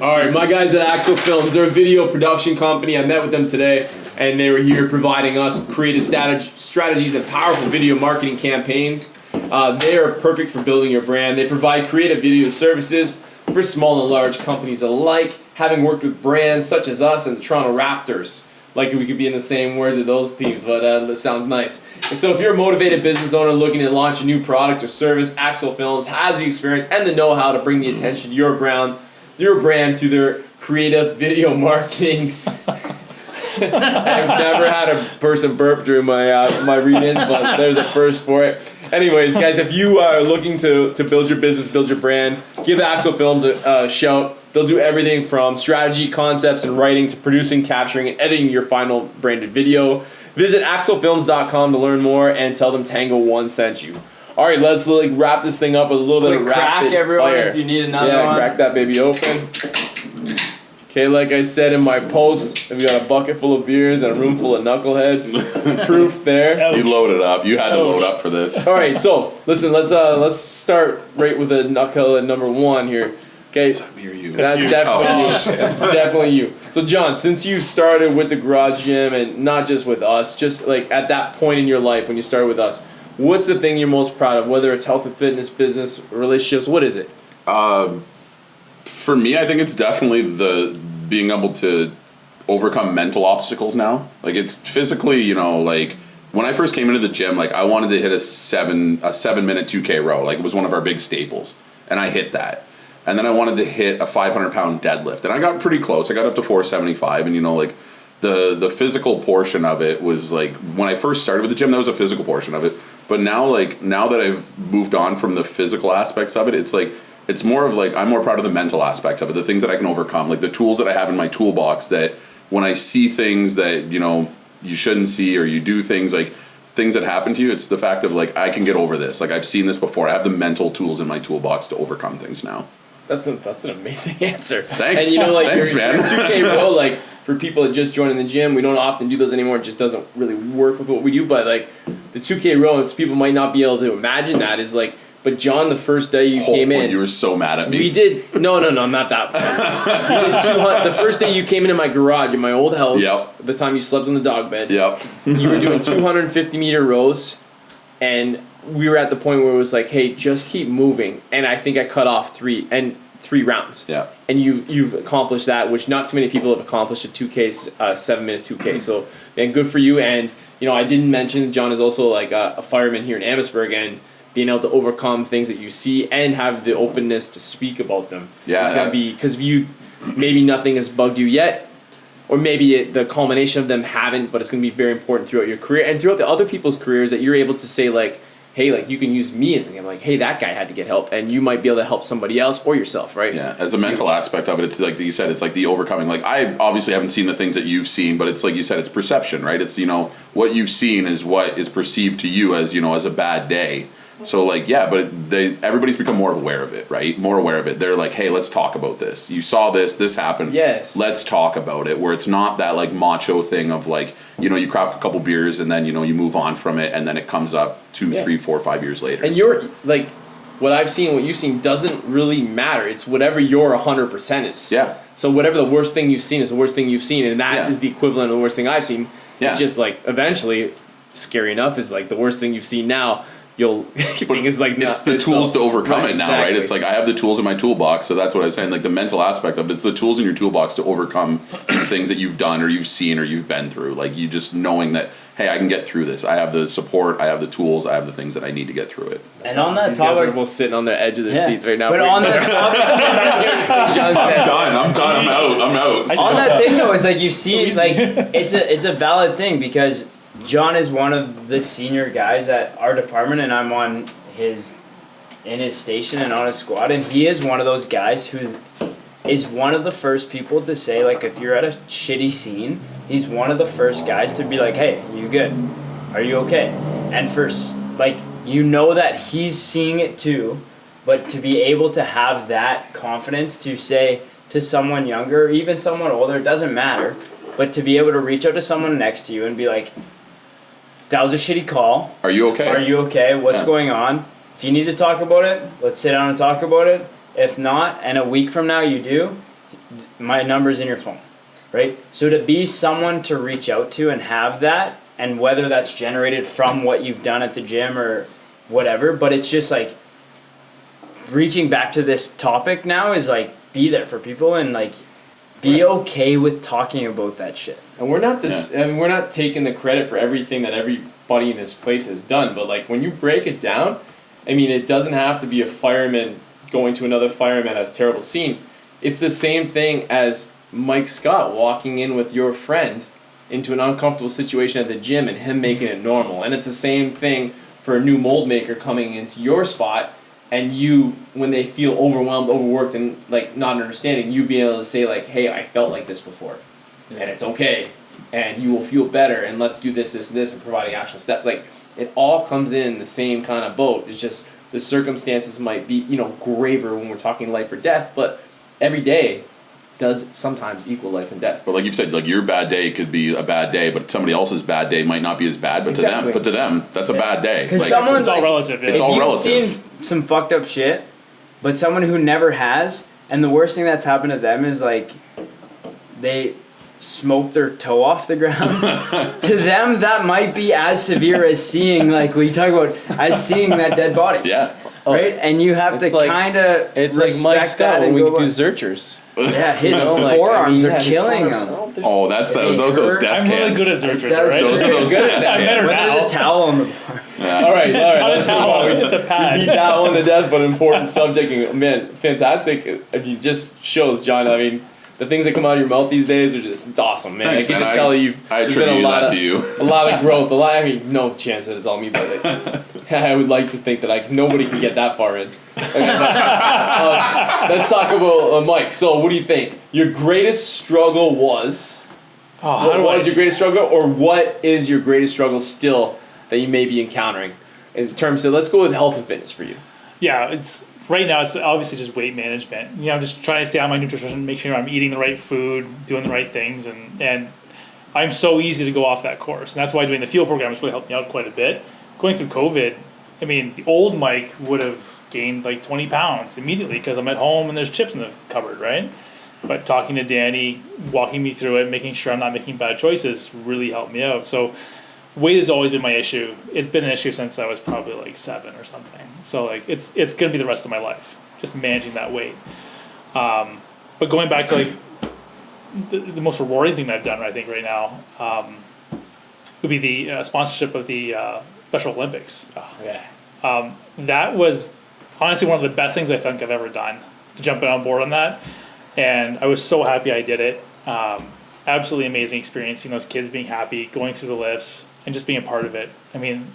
All right, my guys at Axel Films, they're a video production company. I met with them today, and they were here providing us creative strategies and powerful video marketing campaigns. They are perfect for building your brand. They provide creative video services for small and large companies alike, having worked with brands such as us and the Toronto Raptors. like we could be in the same words of those teams, but it sounds nice. And so if you're a motivated business owner looking to launch a new product or service, Axel Films has the experience and the know-how to bring the attention to your brand through their creative video marketing. I've never had a person burp during my read-ins, but there's a first for it. Anyways, guys, if you are looking to build your business, build your brand, give Axel Films a shout. They'll do everything from strategy, concepts, and writing to producing, capturing, and editing your final branded video. Visit axelfilms.com to learn more and tell them Tango One sent you. All right, let's wrap this thing up with a little bit of rapid crack, everyone, fire. if you need another yeah, one. crack that baby open. Okay, like I said in my post, we got a bucket full of beers and a room full of knuckleheads. Proof there. You loaded up. You had to load up for this. All right, so listen, let's start right with the knucklehead number 1 here. Okay, Is that me or you? that's you. definitely Oh. you. That's definitely you. So John, since you started with the garage gym and not just with us, just like at that point in your life when you started with us, what's the thing you're most proud of? Whether it's health and fitness, business, relationships, what is it? For me, I think it's definitely the being able to overcome mental obstacles now. Like it's physically, like when I first came into the gym, like I wanted to hit a 7-minute 2K row. Like it was one of our big staples, and I hit that. And then I wanted to hit a 500-pound deadlift, and I got pretty close. I got up to 475, and like the physical portion of it was like when I first started with the gym, that was a physical portion of it. But now that I've moved on from the physical aspects of it, it's like it's more of like I'm more proud of the mental aspects of it, the things that I can overcome, like the tools that I have in my toolbox that when I see things that you shouldn't see, or you do things that happen to you, it's the fact of like I can get over this. Like I've seen this before. I have the mental tools in my toolbox to overcome things now. That's an amazing answer. Thanks. And Thanks, your man. 2K row, like for people that just joined in the gym, we don't often do those anymore. It just doesn't really work with what we do. But like the 2K row, people might not be able to imagine that is like. But John, the first day you came in, you were so mad at me. we did no, not that. We did 200. The first day you came into my garage in my old house. Yep. The time you slept on the dog bed. Yep. You were doing 250-meter rows, and we were at the point where it was like, hey, just keep moving. And I think I cut off 3 rounds. Yeah. And you've accomplished that, which not too many people have accomplished a 2K, 7-minute 2K. So, and good for you. And I didn't mention John is also like a fireman here in Amherstburg, and being able to overcome things that you see and have the openness to speak about them. Yeah. It's gotta be because maybe nothing has bugged you yet, or maybe the culmination of them haven't, but it's gonna be very important throughout your career and throughout the other people's careers that you're able to say like, hey, like you can use me as an example, like, hey, that guy had to get help, and you might be able to help somebody else or yourself, right? Yeah, as a mental aspect of it, it's like you said, it's like the overcoming. Like I obviously haven't seen the things that you've seen, but it's like you said, it's perception, right? It's what you've seen is what is perceived to you as as a bad day. So like but everybody's become more aware of it, right? More aware of it. They're like, hey, let's talk about this. You saw this happened. Yes. Let's talk about it. Where it's not that like macho thing of like you crack a couple beers and then you move on from it, and then it comes up 2, 3, 4, 5 years later. And you're like, what I've seen, what you've seen doesn't really matter. It's whatever your 100% is. Yeah. So whatever the worst thing you've seen is the worst thing you've seen, and that is the equivalent of the worst thing I've seen. Yeah. It's just like eventually, scary enough, is like the worst thing you've seen now. You'll think is like it's the tools to overcome it now, right? It's like I have the tools in my toolbox, so that's what I was saying. Like the mental aspect of it, it's the tools in your toolbox to overcome these things that you've done or you've seen or you've been through. Like you just knowing that, hey, I can get through this. I have the support, I have the tools, I have the things that I need to get through it. And on that These guys are topic, almost sitting on the edge of their seats right now. but on that topic, I'm done. I'm out. on that thing though, it's like you see, like it's a valid thing because John is one of the senior guys at our department, and I'm in his station and on his squad, and he is one of those guys who is one of the first people to say, like, if you're at a shitty scene, he's one of the first guys to be like, hey, you good? Are you okay? And that he's seeing it too, but to be able to have that confidence to say to someone younger, even someone older, it doesn't matter, but to be able to reach out to someone next to you and be like, that was a shitty call. Are you okay? Are you okay? What's going on? If you need to talk about it, let's sit down and talk about it. If not, and a week from now you do, my number's in your phone, right? So to be someone to reach out to and have that, and whether that's generated from what you've done at the gym or whatever, but it's just like reaching back to this topic now is like be there for people and like Be okay with talking about that shit. And we're not this. I mean, we're not taking the credit for everything that everybody in this place has done. But like when you break it down, I mean, it doesn't have to be a fireman going to another fireman at a terrible scene. It's the same thing as Mike Scott walking in with your friend into an uncomfortable situation at the gym and him making it normal. And it's the same thing for a new mold maker coming into your spot. And you, when they feel overwhelmed, overworked, and like not understanding, you being able to say like, "Hey, I felt like this before, and it's okay, and you will feel better, and let's do this, this, this," and providing actual steps. Like it all comes in the same kind of boat. It's just the circumstances might be, graver when we're talking life or death, but every day does sometimes equal life and death. But like you've said, like your bad day could be a bad day, but somebody else's bad day might not be as bad. But to them, that's a bad day. Because Like, someone's It's all relative. Yeah. It's all you've relative. seen some fucked up shit, but someone who never has, and the worst thing that's happened to them is like they smoke their toe off the ground. To them, that might be as severe as seeing, like we talk about, as seeing that dead body. Yeah. Right? And you have to It's like- kind of It's like Mike Scott when we do Zerchers. Yeah, his Like, forearms I mean, are his killing forearms- him. Oh, that's those desk I'm really hands. good at Zerchers, That was right? Those are those desk I'm better hands. When now. there's a towel on the bar. All right. Not a let's towel, move on. it's a pad. We beat that one to death, but important subject. And man, fantastic. I mean, just shows, John. I mean, the things that come out of your mouth these days are just—it's awesome, man. Thanks, I can man. just tell you, I there's been a attribute lot that of, to you. a lot of growth. I mean, no chance that it's all me, but I would like to think that nobody can get that far in. Okay, but, let's talk about Mike. So, what do you think? Your greatest struggle was? Oh, What was your greatest struggle, or what is your greatest struggle still that you may be encountering? In terms of, let's go with health and fitness for you. Yeah, it's right now. It's obviously just weight management. I'm just trying to stay on my nutrition, make sure I'm eating the right food, doing the right things, and I'm so easy to go off that course. And that's why doing the fuel program has really helped me out quite a bit. Going through COVID, I mean, the old Mike would have gained like 20 pounds immediately because I'm at home and there's chips in the cupboard, right? But talking to Danny, walking me through it, making sure I'm not making bad choices really helped me out. So weight has always been my issue. It's been an issue since I was probably like 7 or something. So like it's gonna be the rest of my life, just managing that weight. But going back to like the most rewarding thing that I've done, I think right now, would be the sponsorship of the Special Olympics. Oh, yeah. That was honestly one of the best things I think I've ever done, to jump on board on that. And I was so happy I did it. Absolutely amazing experience, seeing those kids being happy, going through the lifts, and just being a part of it. I mean,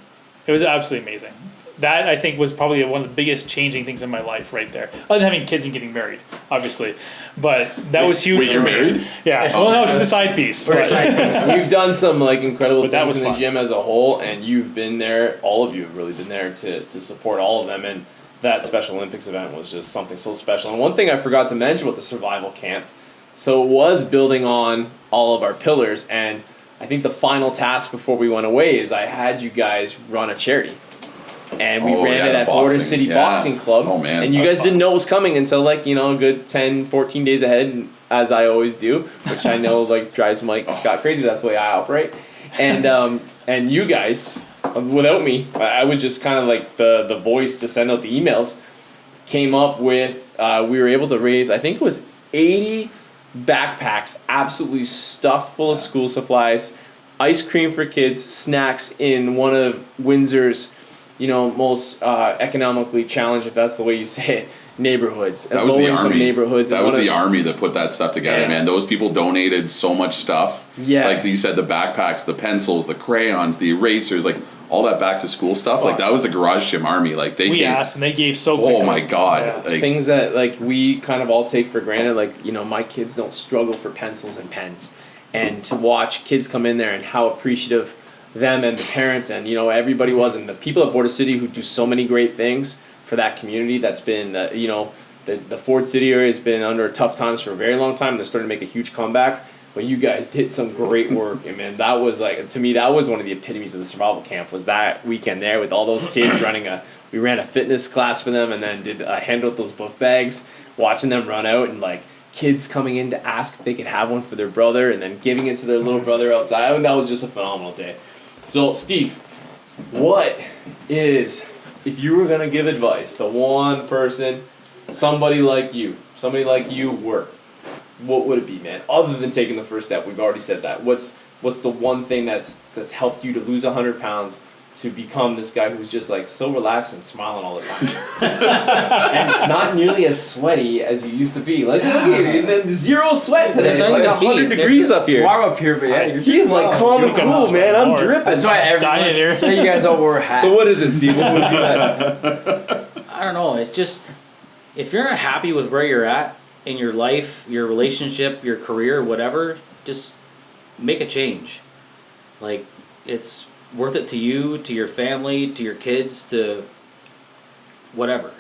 it was absolutely amazing. That, I think, was probably one of the biggest changing things in my life right there. Other than having kids and getting married, obviously. But that was huge. Wait, for you're me. married? Yeah. Well, no, it's just a side piece. But, You've done some incredible But that things was in the fun. gym as a whole, and you've been there. All of you have really been there to support all of them. And that Special Olympics event was just something so special. And one thing I forgot to mention about the survival camp, so it was building on all of our pillars, and I think the final task before we went away is I had you guys run a charity. And we ran it the at Border boxing, City yeah. Boxing Club. Oh, man, and you that was guys didn't fun. know it was coming until a good 10, 14 days ahead, as I always do, which I know drives Mike Scott crazy, but that's the way I operate. And you guys, without me, I was just kind of like the voice to send out the emails, came up with, we were able to raise, I think it was 80 backpacks, absolutely stuffed full of school supplies, ice cream for kids, snacks in one of Windsor's, most economically challenged, if that's the way you say it, neighborhoods. That was the low-income army. neighborhoods. That was the army that put that stuff together, Yeah. man. Those people donated so much stuff. Yeah. Like you said, the backpacks, the pencils, the crayons, the erasers, like all that back to school stuff. Like that was the garage gym army. Like they we came. asked, and they gave so Oh quickly. my god! Yeah. Like, Things that we kind of all take for granted, my kids don't struggle for pencils and pens, and to watch kids come in there and how appreciative them and the parents and everybody was, and the people at Border City who do so many great things for that community. That's been the Ford City area has been under tough times for a very long time. They're starting to make a huge comeback, but you guys did some great work, and man, that was to me that was one of the epitomes of the survival camp, was that weekend there with all those kids we ran a fitness class for them, and then did hand out those book bags, watching them run out, and kids coming in to ask if they could have one for their brother, and then giving it to their little brother outside. And that was just a phenomenal day. So, Steve, what is, if you were going to give advice to one person, somebody like you were, what would it be, man? Other than taking the first step, we've already said that. What's the one thing that's helped you to lose 100 pounds to become this guy who's just like so relaxed and smiling all the time, and not nearly as sweaty as you used to be? Like, look at you, zero sweat today. It's like 100 degrees up here. Warm up here, but yeah, He's like calm and cool, man. I'm dripping. That's why Dying here. so you guys all wore hats. So what is it, Steve? What would be that? I don't know. It's just, if you're not happy with where you're at in your life, your relationship, your career, whatever, just make a change. Like, it's worth it to you, to your family, to your kids, to whatever.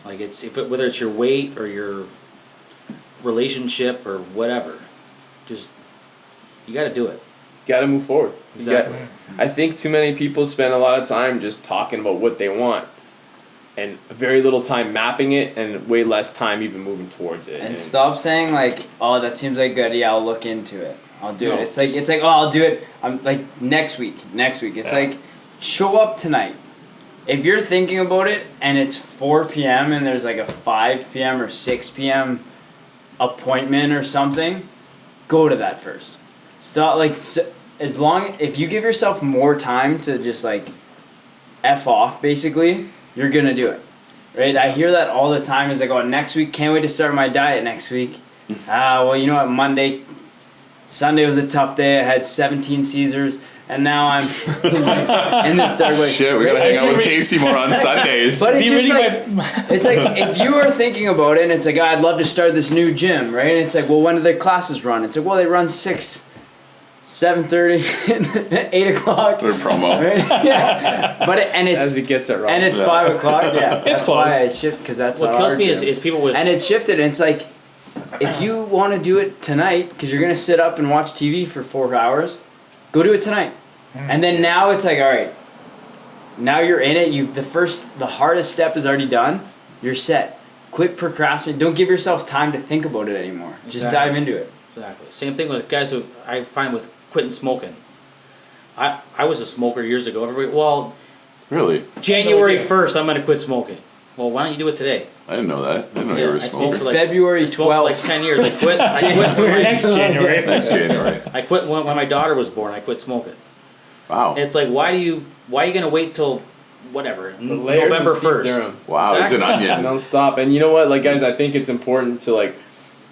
Like, whether it's your weight or your relationship or whatever, just, you got to do it. Got to move forward. Exactly. I think too many people spend a lot of time just talking about what they want, and very little time mapping it, and way less time even moving towards it. And stop saying like, oh, that seems like good. Yeah, I'll look into it. I'll do it. It's like, oh, I'll do it. I'm like next week. It's like, show up tonight. If you're thinking about it and it's 4 p.m. and there's like a 5 p.m. or 6 p.m. appointment or something, go to that first. Stop like, if you give yourself more time to just like F off basically, you're gonna do it. Right? I hear that all the time. It's like, oh, next week, can't wait to start my diet next week. Well, you know what, Sunday was a tough day. I had 17 Caesars, and now I'm in this dark way. Shit, we gotta hang out with Casey more on Sundays. But it's just like, it's like if you are thinking about it, and it's like, oh, I'd love to start this new gym, right? And it's like, well, when do their classes run? It's like, well, they run 6, 7:30, and 8 o'clock. Their promo. Right? Yeah. But it's as he gets it wrong. and it's 5 o'clock. Yeah, that's close. why I shift because that's What not kills our me gym. is people with... And it shifted, and it's like, if you want to do it tonight, because you're going to sit up and watch TV for 4 hours, go do it tonight. And then now it's like, all right, now you're in it. The hardest step is already done. You're set. Quit procrastinating. Don't give yourself time to think about it anymore. Just dive into it. Exactly. Same thing with guys who I find with quitting smoking. I was a smoker years ago. Everybody, well, Really? January 1st, I'm going to quit smoking. Well, why don't you do it today? I didn't know that. I didn't know you were a I smoker. smoked for like February I smoked for like 12th. 10 years. I quit Next January. Next January. I quit when my daughter was born. I quit smoking. Wow. And it's like, why are you going to wait till whatever, The layers November of Steve 1st? Durham. Wow, it's an Exactly. onion. Don't stop. And you know what, like, guys, I think it's important to like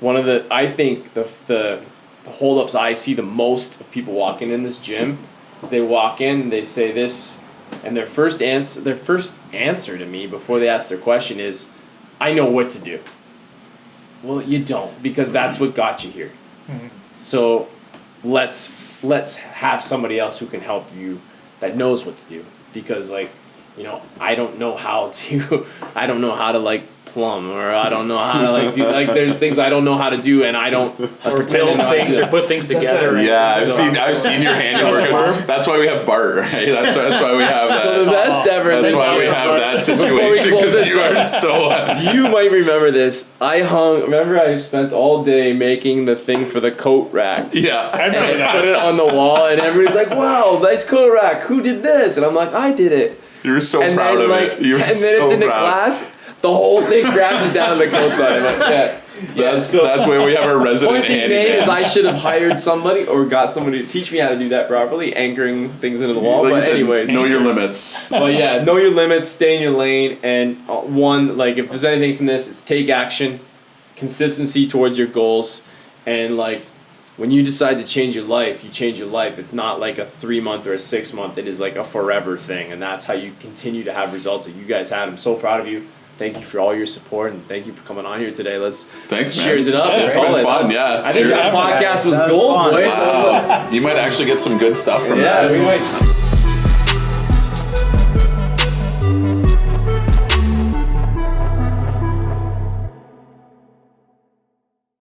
I think the holdups I see the most of people walking in this gym is they walk in, they say this, and their first answer to me before they ask their question is, I know what to do. Well, you don't, because that's what got you here. So let's have somebody else who can help you that knows what to do, because like, you know, I don't know how to like plumb, or I don't know how to like do, like, there's things I don't know how to do, and I don't Or pretend build to know how to things do or put things together. and- Yeah, So- I've seen your handiwork. That's why we have Bart, right? That's why we have that. So the best ever. That's why we have that situation, close because this you up. are so... You might remember this. Remember I spent all day making the thing for the coat rack. Yeah. I And remember I put that. it on the wall, and everybody's like, wow, nice coat rack. Who did this? And I'm like, I did it. You were so And proud then of like it. You 10 were minutes so into proud. class, the whole thing crashes down and the coat's on. I'm like, yeah. That's where we have our resident Point being made is handyman. I should have hired somebody or got somebody to teach me how to do that properly, anchoring things into the wall. Like you But said, anyways, know your limits. well, yeah, know your limits, stay in your lane, and if there's anything from this, it's take action, consistency towards your goals, and like when you decide to change your life, you change your life. It's not like a 3-month or a 6-month. It is like a forever thing, and that's how you continue to have results that you guys had. I'm so proud of you. Thank you for all your support, and thank you for coming on here today. Let's Thanks, man. cheers it up. Yeah, It's it's been all fun, yeah. I think Cheers. that podcast was That was gold, fun. boys. Wow. You might actually get some good stuff from Yeah, that. we might.